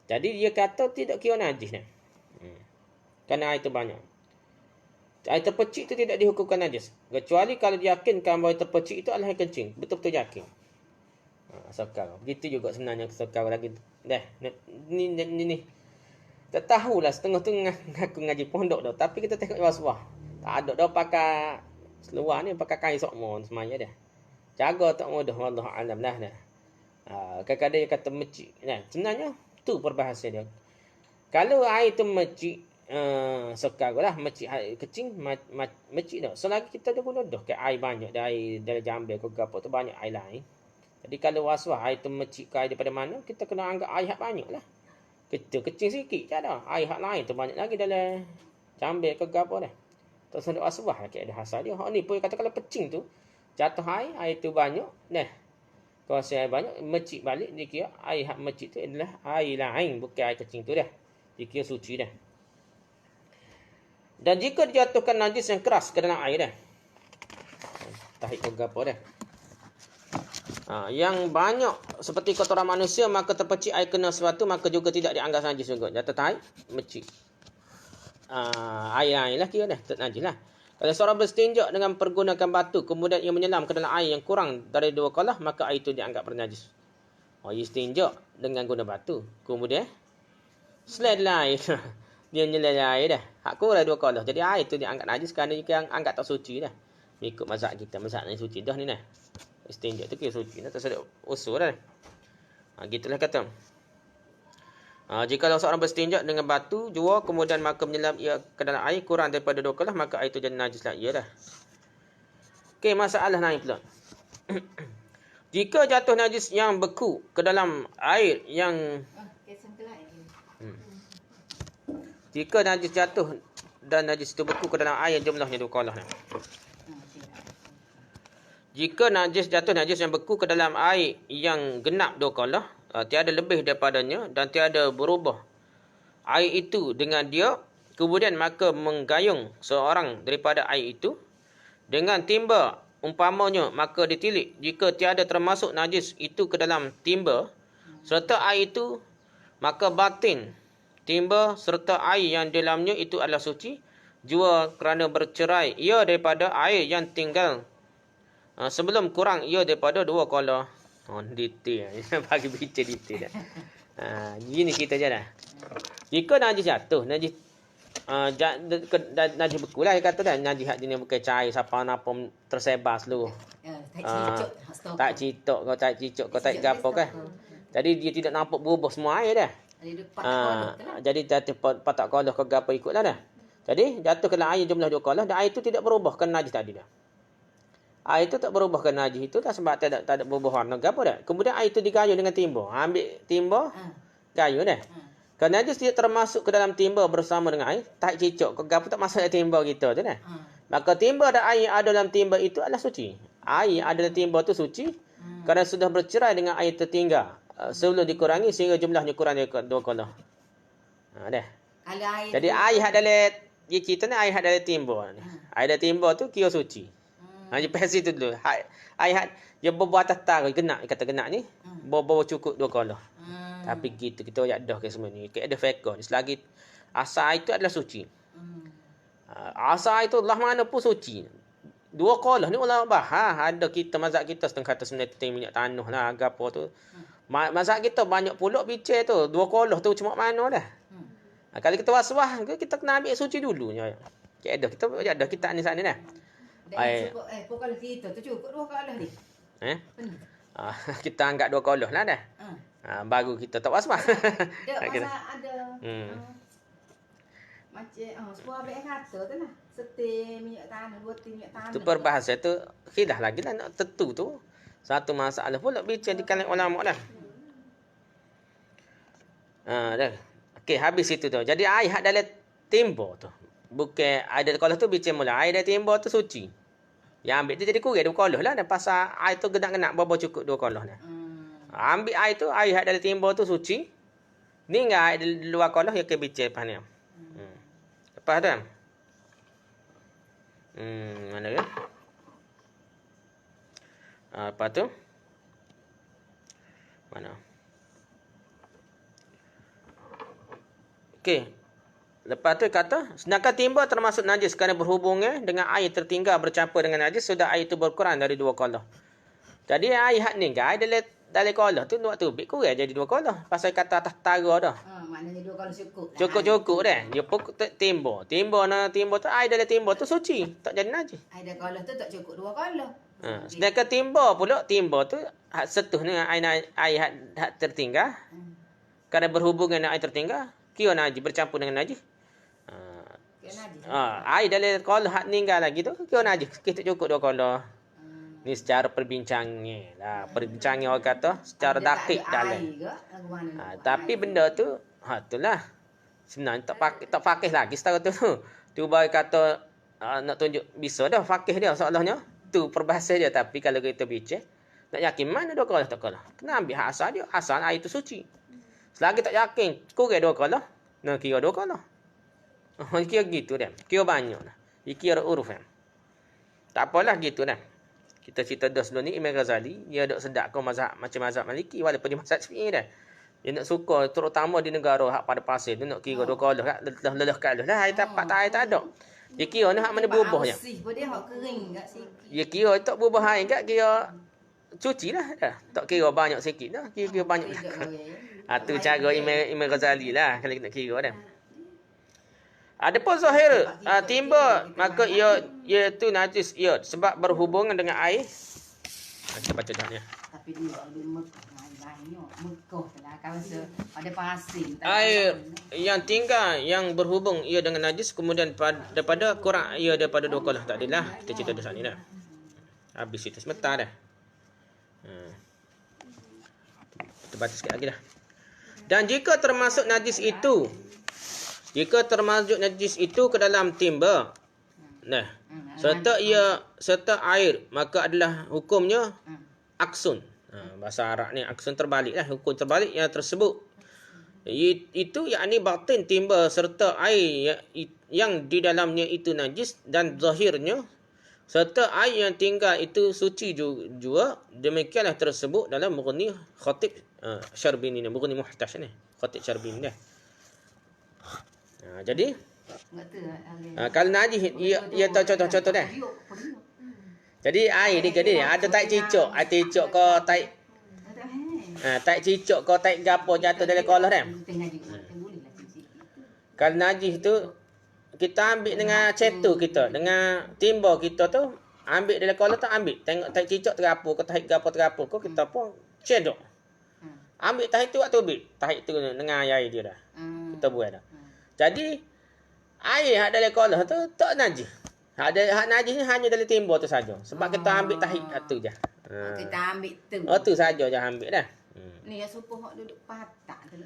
Jadi dia kata tidak kira najis dah. Kerana air tu banyak. Air terpercik tu tidak dihukumkan najis, kecuali kalau diyakinkan bahawa terpercik itu adalah air kencing, betul-betul yakin. Sekarang begitu juga sebenarnya sekarang lagi dah ni tak tahulah, setengah tu ngaku ngaji pondok dah, tapi kita tengok bawah. Tak ada dah pakai seluar ni, pakai kain sokmon semuanya dah. Jaga tak mudah, wallahu alam lah dah. Kadang-kadang dia kata mecik. Nah, sebenarnya tu perbahasa dia. Kalau air tu mecik, sekarang lah mecik air kecing, mecik dah. Selagi kita dah guna dah ke air banyak, air dari jambil ke apa tu banyak air lain. Jadi kalau waswah air tu mecik ke air daripada mana, kita kena anggap air hak banyak lah. Kita kecing sikit je dah. Air hak lain tu banyak lagi dalam jambil ke apa dah. Tak sedap asbah lah, ada hasal dia. Hak ni pun kata kalau pecing tu jatuh air tu banyak dah. Kuasa air banyak, mecik balik, dia kira air hak mecik tu adalah air lain, bukan air kecing tu dah. Dia kira suci dah. Dan jika dijatuhkan najis yang keras ke dalam air dah, tahik ke apa dah, yang banyak seperti kotoran manusia, maka terpercik air kena sesuatu, maka juga tidak dianggap najis juga. Jatuh tahik, mecik. air lah kira dah, tak najis lah. Kalau seorang berstinja dengan pergunakan batu, kemudian ia menyelam ke dalam air yang kurang dari 2 kolah, maka air itu dianggap bernajis. Ia istinja dengan guna batu, kemudian slide lah air. Dia nyelai air dah. Hak kurang 2 kolah. Jadi air itu dianggap najis kerana dia anggap tak suci dah. Ikut mazhab kita, mazhab ni suci dah ni nah. Istinja tu kira suci dah, tak sedap usul dah. Gitulah kata. Jika seorang berstinja dengan batu jua kemudian maka menyelam ia ke dalam air kurang daripada 2 kolah, maka air itu jadi najis lah ia dah. Okey, masalah lain pula. Jika jatuh najis yang beku ke dalam air yang jika najis jatuh dan najis itu beku ke dalam air yang jumlahnya 2 kolah. Jika najis jatuh najis yang beku ke dalam air yang genap 2 kolah, tiada lebih daripadanya dan tiada berubah air itu dengan dia, kemudian maka menggayung seorang daripada air itu dengan timba umpamanya, maka ditilik jika tiada termasuk najis itu ke dalam timba serta air itu, maka batin timba serta air yang di dalamnya itu adalah suci jua kerana bercerai ia daripada air yang tinggal sebelum kurang ia daripada 2 kolah. Detail. Bagi bincang detail dah. Gini kita je dah. Jika najis jatuh, najis najis beku lah kata dah. Najis hak jenis bukan cair siapa napa tersebar seluruh. Tak citok kau tak cicok kau tak gapo kan. Jadi dia tidak nampak berubah semua air dah. Jadi jatuh patak kolah kau gapo ikutlah dah. Jadi jatuh ke dalam air jumlah 2 kolah dan air itu tidak berubah kerana najis tadi dah. Air itu tak berubah kerana najis itu dah sebab tak ada berubah warna gapo dah. Kemudian air itu digayung dengan timba. Ambil timba, gayung dah. Kerana najis tidak termasuk ke dalam timba bersama dengan air, tak cicok ke gapo tak masuk dalam timba kita tu dah. Maka timba dan air yang ada dalam timba itu adalah suci. Air ada dalam timba tu suci kerana sudah bercerai dengan air tertinggal sebelum dikurangi sehingga jumlahnya kurang dari 2 kolah. Dah. Jadi air hak dalam kita ni air hak dalam timba ni. Air dalam timba tu kira suci. Hanya pesi tu dulu. Ayat dia berbuat atas tar genak, kata genak ni. Bawa cukup 2 kolah. Tapi kita ayat dah ke semua ni. Kita ada fikah. Selagi asal itu adalah suci. Asal itu Allah mana pun suci. 2 kolah ni ulama bahas. Ada kita mazhab kita setengah kata sebenarnya minyak tanah lah gapo tu. Mazhab kita banyak pula bincang tu. 2 kolah tu cuma mana dah. Kalau kita was-was kita kena ambil suci dulu. Kita ada kita ni sana dah. Kalau kita tu cukup 2 kolah ni. Kita anggap 2 kolah lah dah. Baru kita tak was-was. Dia masa ada. Macam sebuah abang kata tu lah. Setir minyak tanah, 2 tin minyak tanah. Tu perbahasan tu khilaf lagi lah nak tentu tu. Satu masalah pula bincang di kalangan ulama dah. Dah. Okey, habis itu tu. Jadi air hak dalam timba tu. Bukan ada kolah tu bincang mula. Air dalam timba tu suci. Yang ambil tu jadi kurang 2 kolah lah. Dan pasal air tu genak-genak bawa cukup 2 kolah dah. Ambil air tu, air hak dalam timba tu suci. Ni enggak air di luar kolah yang ke bincang lepas ni. Lepas tu kan? Mana ke? Lepas tu? Mana? Okey. Lepas tu kata, sedangkan timba termasuk najis kerana berhubungan dengan air tertinggal bercampur dengan najis sudah air itu berkurang dari 2 kolah. Jadi air hak ni kan, dalam kolah tu waktu bik kurang jadi 2 kolah. Pasal kata atas tara dah. Maknanya 2 kolah cukup. Cukup dah. Dia pun timba. Timba tu air dalam timba tu suci, tak jadi najis. Air dalam kolah tu tak cukup 2 kolah. Sedangkan timba tu hak setuh dengan air hak tertinggal. Kerana berhubungan dengan air tertinggal, kira najis bercampur dengan najis. Air dalam kolah hak ninggal lagi tu kira najis. Kita cukup 2 kolah. Ni secara perbincangannya lah. Perbincangan orang kata secara dakik dalam. Tapi benda tu itulah. Sebenarnya tak fakih lagi setara tu. Tu baru kata nak tunjuk bisa dah fakih dia seolahnya. Tu perbahasan dia. Tapi kalau kita bincang, nak yakin mana 2 kolah tak kolah. Kena ambil hak asal dia. Asal air tu suci. Selagi tak yakin kurang 2 kolah, nak kira 2 kolah. Kira gitu dah. Kira banyak dah. Kira uruf kan. Tak apalah gitu dah. Kita cerita dah sebelum ni Imam Ghazali, dia ada sedap kau mazhab macam mazhab Maliki walaupun dia mazhab Syafi'i dah. Dia nak suka terutama di negara hak pada pasir dia nak kira 2 kolah kat lelah kalah dah air tapak tak air tak ada. Dia kira ni hak mana berubah je. Bersih pun dia hak kering kat sikit. Dia kira tak berubah air kat kira cuci lah dah. Tak kira banyak sikit dah, kira banyak belakang. Tu cara Imam Ghazali lah kalau nak kira dah. Adapun zahir timba maka ia tu najis ia sebab berhubungan dengan air. Kita baca dah ni. Tapi dia lain-lainnya Mekah lah kawasan pada pasir. Air yang tinggal yang berhubung ia dengan najis kemudian daripada kurang ia daripada 2 kolah tak adalah kita cerita di sana dah. Habis itu sebentar dah. Kita baca sikit lagi dah. Dan jika termasuk najis itu ke dalam timba serta air maka adalah hukumnya aksun. Bahasa Arab ni aksun terbalik lah, hukum terbalik yang tersebut. Itu yakni batin timba serta air yang di dalamnya itu najis dan zahirnya serta air yang tinggal itu suci juga. Demikianlah tersebut dalam Mughni Khatib Syarbini ni, Mughni Muhtash ni, Khatib Syarbini dah. Jadi kalau najis ia tahu contoh dah. Jadi air ni ada tai cicak, ke tai cicak ke tai gapo jatuh dalam kolah dah. Kalau najis tu kita ambil dengan cetu kita, dengan timba kita tu ambil dalam kolah tu ambil. Tengok tai cicak terapur ke tai gapo terapur ke kita pun cedok. Ambil tahi tu waktu ambil. Tahi tu dengan air dia dah. Kita buat dah. Jadi air hak dalam kolah tu tak najis. Hak najis ni hanya dalam timba tu saja. Sebab kita ambil tahi tu je. Kita ambil tu. Tu saja je ambil dah. Ni yang supo hak duduk patak tu.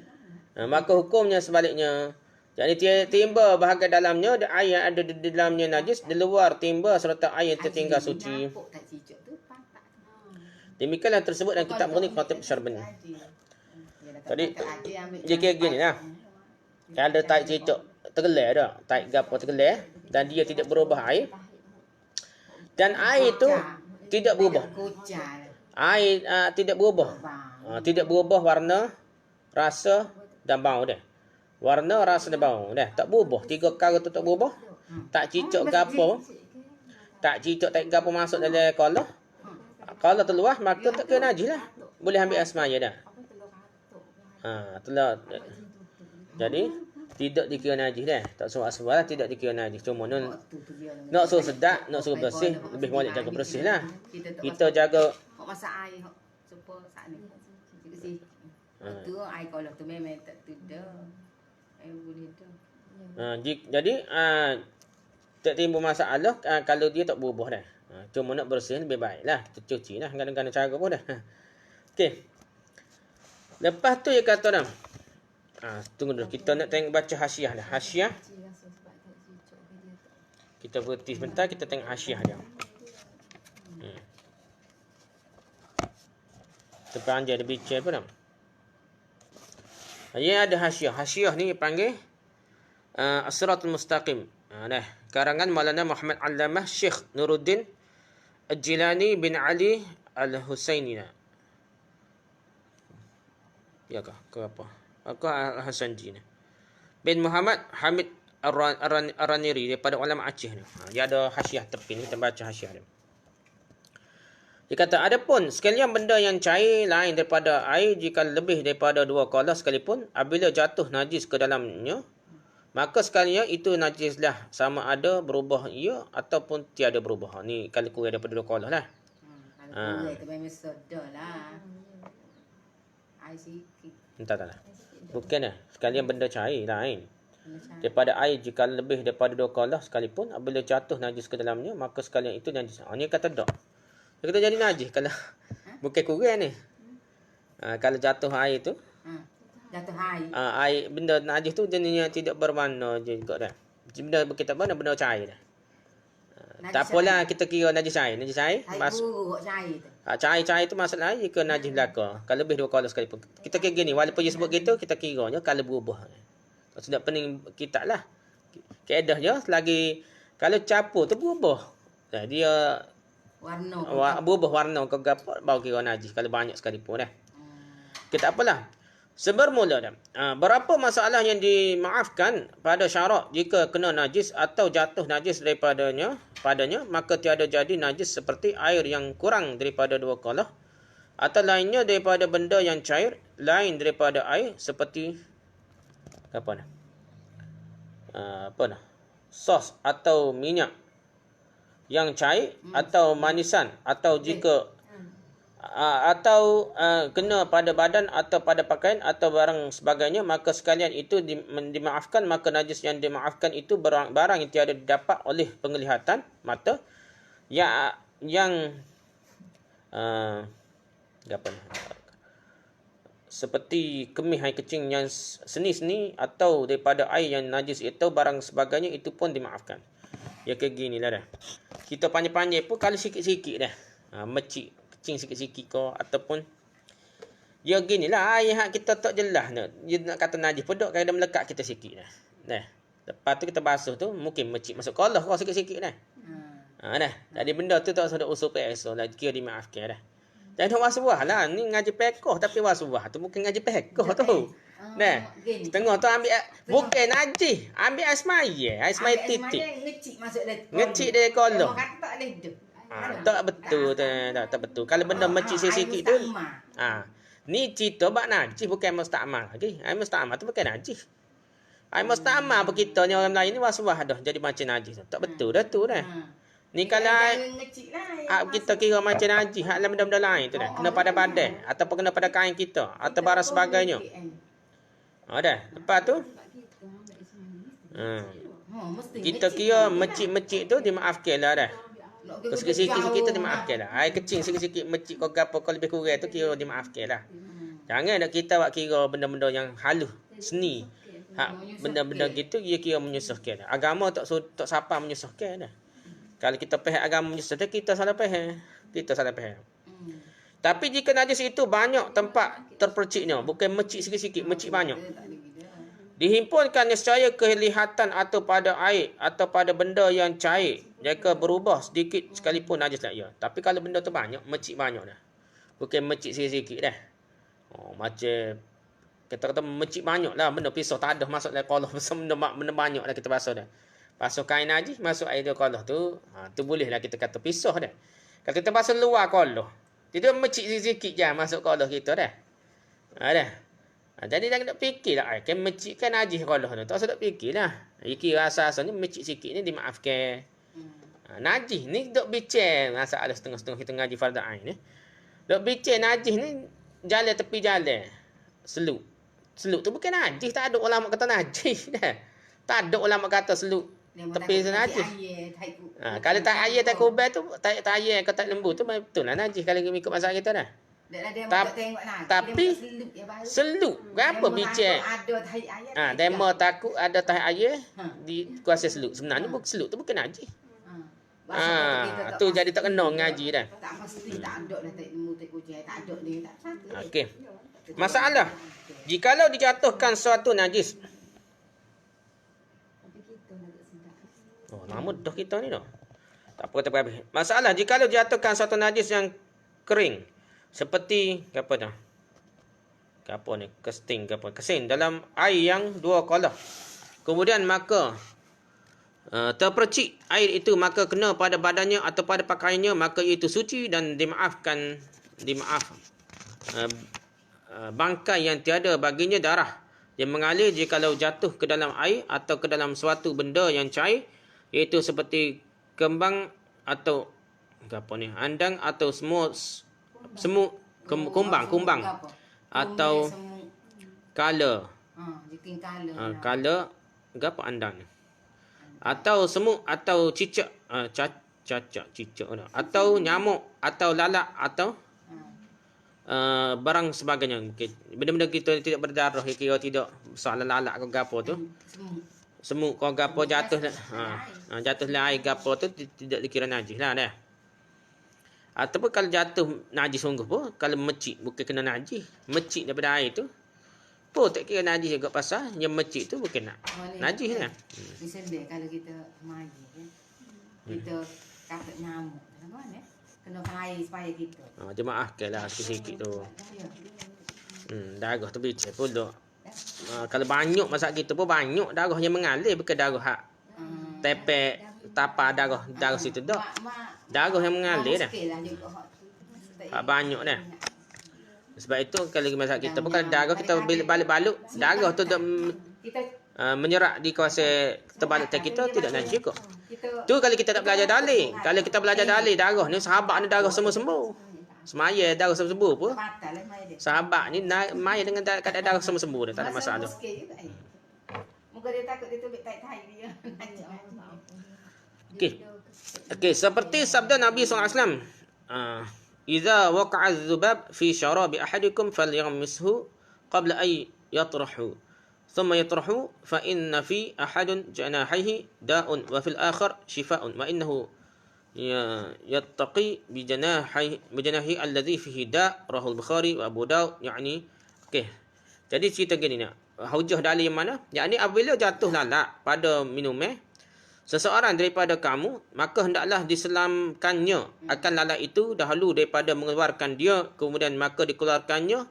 Maka hukumnya sebaliknya. Jadi timba bahagian dalamnya air yang ada di dalamnya najis, di luar timba serta air yang tertinggal suci. Demikianlah tersebut dalam kitab Mughni Khatib Syarbini. Tadi dia kira gini lah. Kalau ada tai cicak tergelar dah, tai gapo tergelar dan dia tidak berubah air. Dan air itu tidak berubah. Air tidak berubah. Tidak berubah warna, rasa dan bau dia. Warna, rasa dan bau dah tak berubah. 3 perkara tu tak berubah. Tak cicak gapo. Tak cicak tak gapo masuk dalam kolah. Kalau terluah maka tak kena najis lah. Boleh ambil asmaya dah. Itulah. Jadi tidak dikira najis dah. Tak suruh asmaya tidak dikira najis. Cuma nak suruh sedap, nak suruh bersih, lebih boleh jaga bersih lah. Kita jaga masak air supaya saat ni. Tu air kolah tu memang tak tidak. Boleh tu. Jadi tak timbul masalah kalau dia tak berubah dah. Cuma nak bersih lebih baiklah. Tercuci lah. Kadang-kadang cara pun dah. Okey. Lepas tu dia kata dah. Tunggu dulu. Kita nak tengok baca hasyiah dah. Hasyiah. Kita berhenti sebentar. Kita tengok hasyiah dia. Terpanjang dia bicara pun dah. Ia ada hasyiah. Hasyiah ni panggil As-Siratul Mustaqim. Karangan Maulana Muhammad Allamah Syekh Nuruddin Al-Jilani bin Ali Al-Husaini. Ya kah? Ke apa? Aku Al-Hasanji ni. Bin Muhammad Hamid Ar-Raniri daripada ulama Aceh ni. Dia ada hasyiah tepi ni. Kita baca hasyiah dia. Dia kata, adapun sekalian benda yang cair lain daripada air jika lebih daripada 2 kolah sekalipun, apabila jatuh najis ke dalamnya, maka sekalian itu najislah sama ada berubah ia ataupun tiada berubah. Ni kalau kurang daripada 2 kolah lah. Kalau kurang tu memang sedar lah. Air sikit. Entah lah. Bukan lah. Sekalian benda cair lain. Daripada air jika lebih daripada 2 kolah sekalipun, apabila jatuh najis ke dalamnya, maka sekalian itu najis. Ni kata tak. Dia kata jadi najis kalau bukan kurang ni. Kalau jatuh air tu. Jatuh air. Air benda najis tu jenisnya tidak berwarna juga dah. Benda kita mana benda cair dah. Tak apalah kita kira najis air. Najis air Buruk cair tu. Cair tu masalah air ke najis belaka. Kalau lebih 2 kolah sekalipun. Kita kira gini, walaupun dia sebut gitu, kita kiranya kalau berubah. Sudah pening kita lah. Kaedahnya selagi kalau capur tu berubah. Dia berubah warna ke apa baru kira najis kalau banyak sekalipun dah. Kita apalah. Sebermula dah. Berapa masalah yang dimaafkan pada syarak jika kena najis atau jatuh najis padanya, maka tiada jadi najis seperti air yang kurang daripada 2 kolah atau lainnya daripada benda yang cair lain daripada air seperti apa nah? Sos atau minyak yang cair atau manisan atau jika kena pada badan atau pada pakaian atau barang sebagainya, maka sekalian itu dimaafkan. Maka najis yang dimaafkan itu barang yang tiada didapat oleh penglihatan mata yang seperti kemih air kecing yang seni-seni atau daripada air yang najis itu, barang sebagainya itu pun dimaafkan. Ya kayak gini lah dah. Kita panjang-panjang pun kalau sikit-sikit dah. Mecik kecing sikit-sikit kau ataupun ya ginilah air hak kita tak jelas nak. Dia nak kata najis pedok kadang melekat kita sikit dah. Dah. Lepas tu kita basuh tu mungkin mecik masuk kolah kau sikit-sikit dah. Dah. Jadi benda tu tak sudah usul peso lah kira dimaafkan dah. Jangan wasuah lah. Ni ngaji pekoh tapi wasuah tu bukan ngaji pekoh tu. Nah, setengah tu ambil bukan najis, ambil air semaya, air semaya titik. Ngecik masuk dia. Ngecik dia kolah. Kata tak boleh dah. Tak betul tak betul. Kalau benda mecik sikit tu. Ni cerita bab najis bukan musta'mal lagi. Air musta'mal tu bukan najis. Air musta'mal apa kita ni orang lain ni wasuah dah jadi macam najis. Tak betul dah tu dah. Ni kalau kita kira macam najis hak benda-benda lain tu dah. Kena pada badan ataupun kena pada kain kita atau barang sebagainya. Dah. Lepas tu kita kira mecik-mecik tu dimaafkan lah dah. Sikit-sikit tu dimaafkan lah. Air kecing sikit-sikit mecik kau gapo kau lebih kurang tu kira dimaafkan lah. Jangan nak kita buat kira benda-benda yang halus, seni. Benda-benda gitu dia kira menyusahkan. Agama tak siapa menyusahkan dah. Kalau kita faham agama menyusahkan kita salah faham. Tapi jika najis itu banyak tempat terperciknya, bukan mecik sikit-sikit, mecik banyak. Dihimpunkan nescaya kelihatan atau pada air atau pada benda yang cair, jika berubah sedikit sekalipun najislah ia. Tapi kalau benda tu banyak, mecik banyak dah. Bukan mecik sikit-sikit dah. Macam kita kata mecik banyak lah, benda pisau tak ada masuk dalam kolah, benda banyak lah kita basuh dah. Basuh kain najis masuk air dia kolah tu, tu boleh lah kita kata pisau dah. Kalau kita basuh luar kolah, dia mecik sikit-sikit je masuk kolah kita dah. Dah. Jadi jangan nak fikirlah kan mecik kan najis kolah tu. Tak usah nak fikirlah. Kira asasnya mecik sikit ni dimaafkan. Najis ni dok bincang masalah setengah-setengah kita ngaji fardu ain ni. Dok bincang najis ni jalan tepi jalan. Seluk tu bukan najis, tak ada ulama kata najis dah. Tak ada ulama kata seluk tepi najis. Kalau tak air tak kubat tu tak air kata lembu tu betul lah najis kalau ikut masalah kita dah. Tapi seluk berapa bincang demo takut ada tahi air di kuasa seluk. Sebenarnya bukan seluk tu bukan najis. Tu jadi tak kena ngaji dah. Tak mesti tak ada lah tak ilmu tak kucing tak ada ni tak satu. Okey. Masalah jikalau dijatuhkan suatu najis. Nama dah kita ni dah. Tak apa kita habis. Masalah jikalau dijatuhkan suatu najis yang kering seperti apa dah? Apa ni? Kesin dalam air yang 2 kolah. Kemudian maka terpercik air itu maka kena pada badannya atau pada pakaiannya, maka itu suci dan dimaaf bangkai yang tiada baginya darah yang mengalir jikalau jatuh ke dalam air atau ke dalam suatu benda yang cair, iaitu seperti kembang atau apa ni, andang atau kumbang atau kala apa andang ni, atau semut atau cicak atau nyamuk atau lalat atau barang sebagainya. Benda-benda kita tidak berdarah, kira tidak soalan lalat ke gapo tu, semut ke gapo jatuh jatuh dalam air gapo tu tidak dikira najis lah dah. Ataupun kalau jatuh najis sungguh pun, kalau mecik bukan kena najis, mecik daripada air tu pun tak kira najis juga, pasal yang mecik tu bukan najis lah. Misalnya kalau kita mandi kan, kita dapat nyamuk, kan ya? Kena air supaya kita. Jemaahkanlah sikit-sikit tu. Darah terbicir pula. Kalau banyak masak kita pun banyak darah yang mengalir, bukan darah hak tepek tapa darah situ dah. Darah yang mengalir dah. Hak banyak dah. Sebab itu kalau masak kita pun kalau darah kita balik-balik, darah tu menyerak di kawasan terbalik kita tidak najis kok. Tu kalau kita tak belajar dalil. Kalau kita belajar dalil darah ni sahabat ni darah semua sembuh. Semaya darah sembuh pun. Sahabat ni mai dengan keadaan darah semua sembuh dah, tak ada masalah. Muka dia takut dia tubik tai-tai dia. Okey, seperti sabda Nabi SAW. Idza waqa'a az-zubab fi syarabi ahadikum falyagmishu qabla ay yatrahu. Thumma yatrahu fa inna fi ahadun janahihi da'un wa fil akhar shifaa'un wa innahu yattaqi bi janahi alladhi fihi da' rahul Bukhari wa Abu Daud yakni. Okey. Jadi cerita gini nak. Hujah dalil yang mana? Yakni apabila jatuh lalat pada minumnya seseorang daripada kamu, maka hendaklah diselamkannya akan lalat itu dahulu daripada mengeluarkan dia, kemudian maka dikeluarkannya.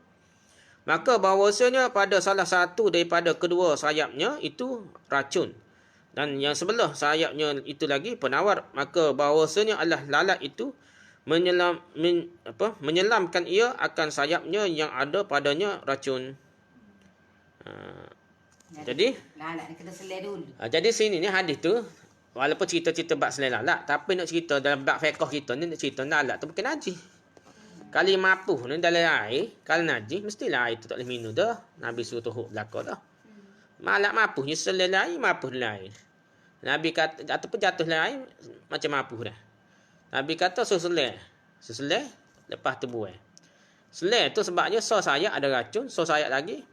Maka bahawasanya pada salah satu daripada kedua sayapnya itu racun. Dan yang sebelah sayapnya itu lagi penawar. Maka bahawasanya Allah lalat itu menyelamkan ia akan sayapnya yang ada padanya racun. Jadi lalat ni kena selai dulu. Jadi sini ni hadis tu walaupun cerita-cerita bab selai lalat, tapi nak cerita dalam bab fiqh kita ni nak cerita lalat tu bukan najis. Kalau mapuh ni dalam air, kalau najis mestilah air tu tak boleh minum dah. Nabi suruh tuhuk belakang dah. Malak mapuhnya selai air, mapuh dalam air. Nabi kata ataupun jatuh dalam air macam mapuh dah. Nabi kata suruh selai lepas tu buai. Selai tu sebabnya sos sayap ada racun, sos sayap lagi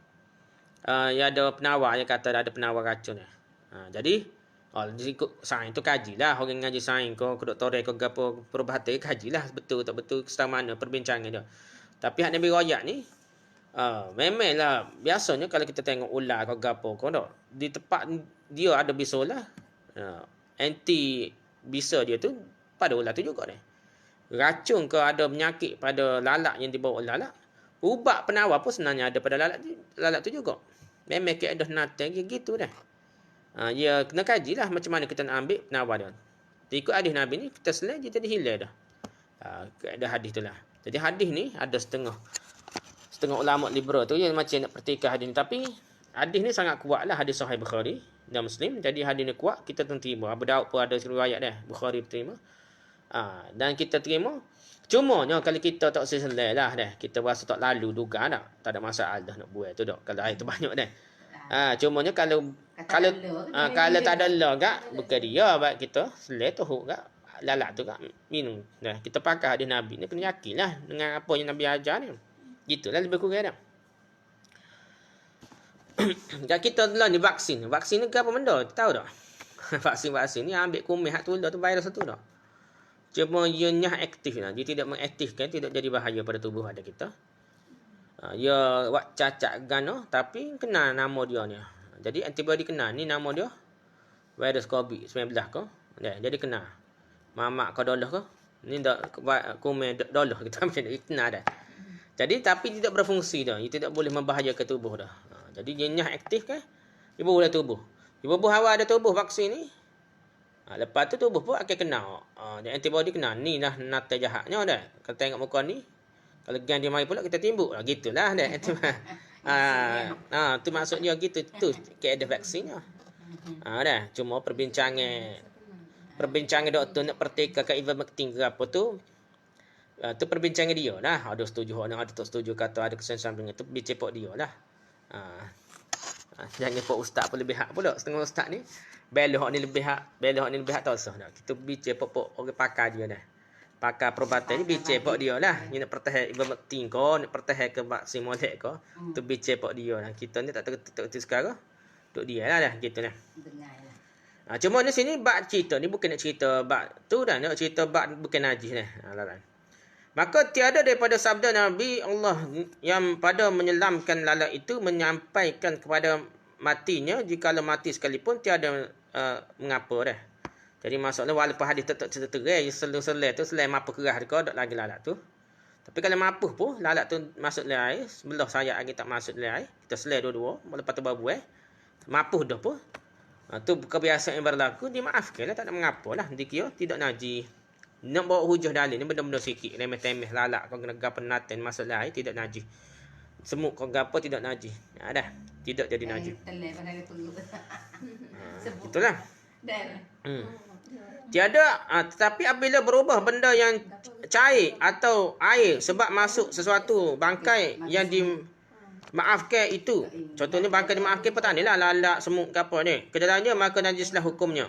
ya ada penawar, yang kata ada penawar racun. Jadi ikut sains tu kajilah, orang ngaji sains kau doktorat kau gapo perubatan kajilah betul tak betul kesetaraan mana perbincangan dia. Tapi hak Nabi royak ni memanglah biasanya kalau kita tengok ular kau gapo kau dak di tempat dia ada bisolah anti bisa dia tu pada ular tu juga ni. Racun ke ada penyakit pada lalat yang dibawa ular lah. Ubat penawar pun sebenarnya ada pada lalat tu juga. Memang keadaan natal gitu dah. Ya kena kajilah macam mana kita nak ambil penawar dia. Ikut hadis Nabi ni kita selai dia jadi hilang dah. Ada hadis tu lah. Jadi hadis ni ada setengah ulama liberal tu yang macam nak pertikah hadis ni, tapi hadis ni sangat kuat lah, hadis Sahih Bukhari dan Muslim. Jadi hadis ni kuat, kita terima. Abu Daud pun ada riwayat dah, Bukhari terima. Dan kita terima. Cumanya kalau kita tak selai lah dah, kita rasa tak lalu duga dah, tak ada masalah dah nak buat tu dah. Kalau air tu banyak dah. Cumanya kalau tak ada lah gak, bukan dia buat kita selai tu gak lalat tu gak minum. Dah kita pakai hadis Nabi ni kena yakinlah dengan apa yang Nabi ajar ni. Gitulah lebih kurang dah. Dan kita lah ni vaksin. Vaksin ni apa benda? Tahu tak? Vaksin ni ambil kumis hak tu dah tu virus tu dah. Cuma ianya aktif lah. Dia tidak mengaktifkan, tidak jadi bahaya pada tubuh ada kita. Ya buat cacat gano tapi kena nama dia ni. Jadi antibody kena ni nama dia virus COVID-19 ko. Jadi kena. Mamak kau dolah ko. Ni dak kumis dolah kita macam ni kena dah. Jadi tapi tidak berfungsi dah. Ia tidak boleh membahayakan tubuh dah. Jadi ianya aktif kan? Dia boleh tubuh. Dia bubuh awal ada tubuh vaksin ni. Lepas tu tubuh pun akan kena. Dan antibody kena. Ni lah nata jahatnya dah. Kalau tengok muka ni. Kalau gan dia mari pula kita timbuk. Gitulah dah. Tu maksudnya gitu. Tu keadaan vaksinnya. Dah. Cuma perbincangan doktor nak pertika ke ivermectin ke apa tu. Tu perbincangan dia lah. Ada setuju orang, ada tak setuju kata ada kesan samping itu. Bicepok dia lah. Jangan pak ustaz pun lebih hak pula. Setengah ustaz ni. Belah ni lebih hak tak usah dah. Kita bicara pokok orang pakar dia dah. Pakar perubatan ni bicara pokok dia lah. Dia nak pertahan ivermectin ko, nak pertahan ke vaksin molek ko, tu bicara pokok dia lah. Kita ni tak tahu sekarang. Untuk dia lah gitu lah. Cuma di sini bab cerita ni bukan nak cerita bab tu dah, nak cerita bab bukan najis dah. Maka tiada daripada sabda Nabi Allah yang pada menyelamkan lalat itu menyampaikan kepada matinya, jikalau mati sekalipun tiada mengapa dah. Jadi maksudnya walaupun hadis tak cerita terai selai tu selai apa kerah kau dak lagi lalat tu. Tapi kalau mapuh pun lalat tu masuk dalam air, sebelah sayap lagi tak masuk dalam air, kita selai dua-dua, lepas tu berbuih, mapuh dah pun. Tu kebiasaan yang berlaku, dimaafkan lah, tak ada mengapa lah. Dikira tidak najis. Nak bawa hujah dalil ni benda-benda sikit, remeh-temeh lalat kau kena gapa penatan masuk dalam air tidak najis. Semut kau gapa tidak najis. Dah, tidak jadi najis. Telai pada dia perut. Itulah. Dan. Tiada, tetapi apabila berubah benda yang cair atau air sebab masuk sesuatu bangkai yang dimaafkan itu. Contohnya bangkai dimaafkan petani lah, lalat, semut ke apa ni. Kedalamnya maka najislah hukumnya.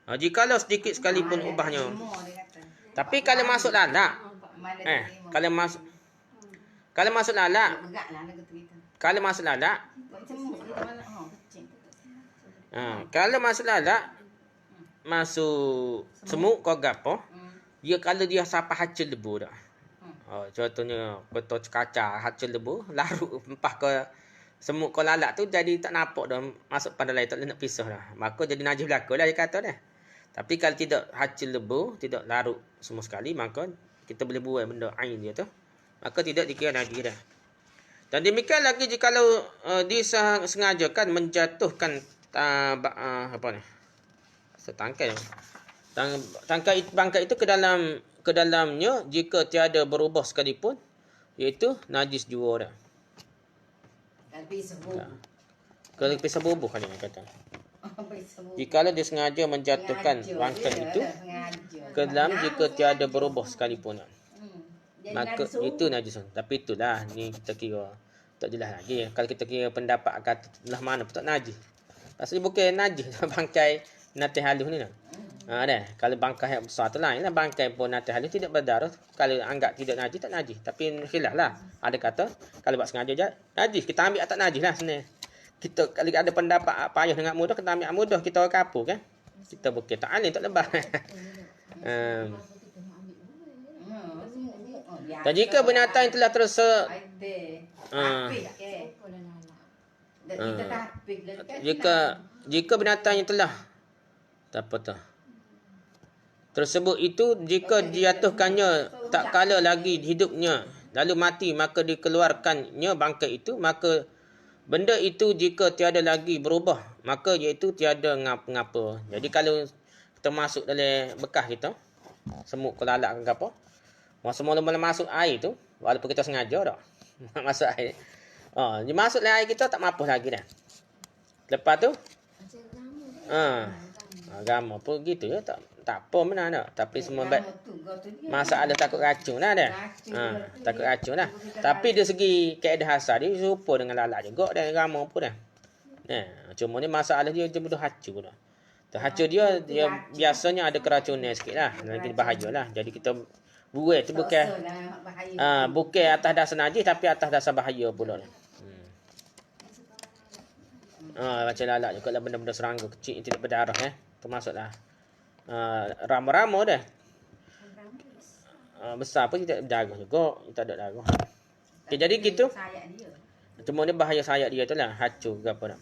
Jikalau sedikit sekalipun ubahnya. Tapi kalau masuk lalat, kalau masuk lalat, kalau masuk lalat, kalau masuk lalat, masuk semut kau gapo, dia kalau dia sampai hacil debu dah. Contohnya betul kaca hacil debu, larut empah ke semut kau lalat tu jadi tak nampak dah masuk pada lain, tak boleh nak pisah dah. Maka jadi najis belaka lah dia kata dah. Tapi kalau tidak hacil debu, tidak larut semua sekali, maka kita boleh buat benda ain dia tu. Maka tidak dikira najis dah. Dan demikian lagi jikalau disengajakan menjatuhkan apa ni? Tangkai bangkai itu ke dalamnya jika tiada berubah sekalipun, iaitu najis jua dah. Kalau pisah bubuh kan dia kata. Jikalau dia sengaja menjatuhkan bangkai itu ke dalam jika tiada berubah sekalipun, maka itu najis. Tapi itulah ni kita kira tak jelas lagi. Kalau kita kira pendapat kata belah mana pun tak najis. Pasal bukan najis bangkai natih halus ni lah. Kalau bangkai yang besar tu lain lah. Bangkai pun natih halus tidak berdarah. Kalau anggap tidak najis, tak najis. Tapi khilaf lah. Ada kata, kalau buat sengaja najis. Kita ambil tak najis lah sebenarnya. Kita kalau ada pendapat payah dengan mudah, kita ambil mudah. Kita orang kapur kan. Kita bukan tak alim, tak lebah. Dan jika binatang telah jika binatang yang telah tersebut itu jika dijatuhkannya tak kala lagi hidupnya lalu mati, maka dikeluarkannya bangkai itu, maka benda itu jika tiada lagi berubah, maka iaitu tiada ngapa-ngapa. Jadi kalau kita masuk dalam bekas kita, semut ke lalat ke apa, masa mula-mula masuk air tu, walaupun kita sengaja dah masuk air, dia masuk dalam air kita tak mampu lagi dah. Lepas tu agama pun gitu ya, tak apa mana dah. Tapi semua baik. Masalah takut racun lah dah. Takut racun lah. Tapi dari segi kaedah asal dia serupa dengan lalat juga dan agama pun dah. Cuma ni masalah dia betul hacu dah. Hacu dia biasanya ada keracunan sikit lah. Lagi bahaya lah. Jadi kita buat tu bukan atas dasar najis, tapi atas dasar bahaya pula dah. Macam lalat juga lah, benda-benda serangga kecil yang tidak berdarah termasuklah rama-rama dah. Besar pun tidak berdarah juga, tak ada darah. Jadi gitu. Cuma ni bahaya sayap dia tu lah, hacu ke apa dah.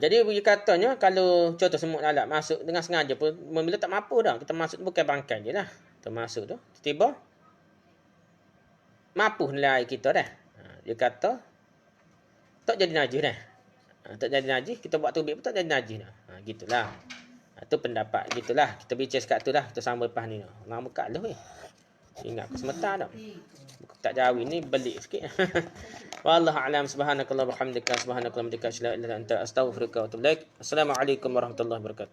Jadi dia katanya kalau contoh semut lalat masuk dengan sengaja pun, bila tak mampu dah, kita masuk bukan bangkai je lah. Kita masuk tu, tiba mampu nilai kita dah. Dia kata tak jadi najis dah. Tak jadi najis, kita buat tubik pun tak jadi najis dah. Gitulah. Itu pendapat gitulah. Kita bincang sekat tu lah, kita sambung lepas ni. Lama kat lu ingat aku sementara dah. Tak jauh ni belik sikit. Wallahu a'lam. Subhanakallah wa bihamdika, subhanakallah wa bihamdika, asyhadu an la ilaha illa anta, astaghfiruka wa atubu ilaik. Assalamualaikum warahmatullahi wabarakatuh.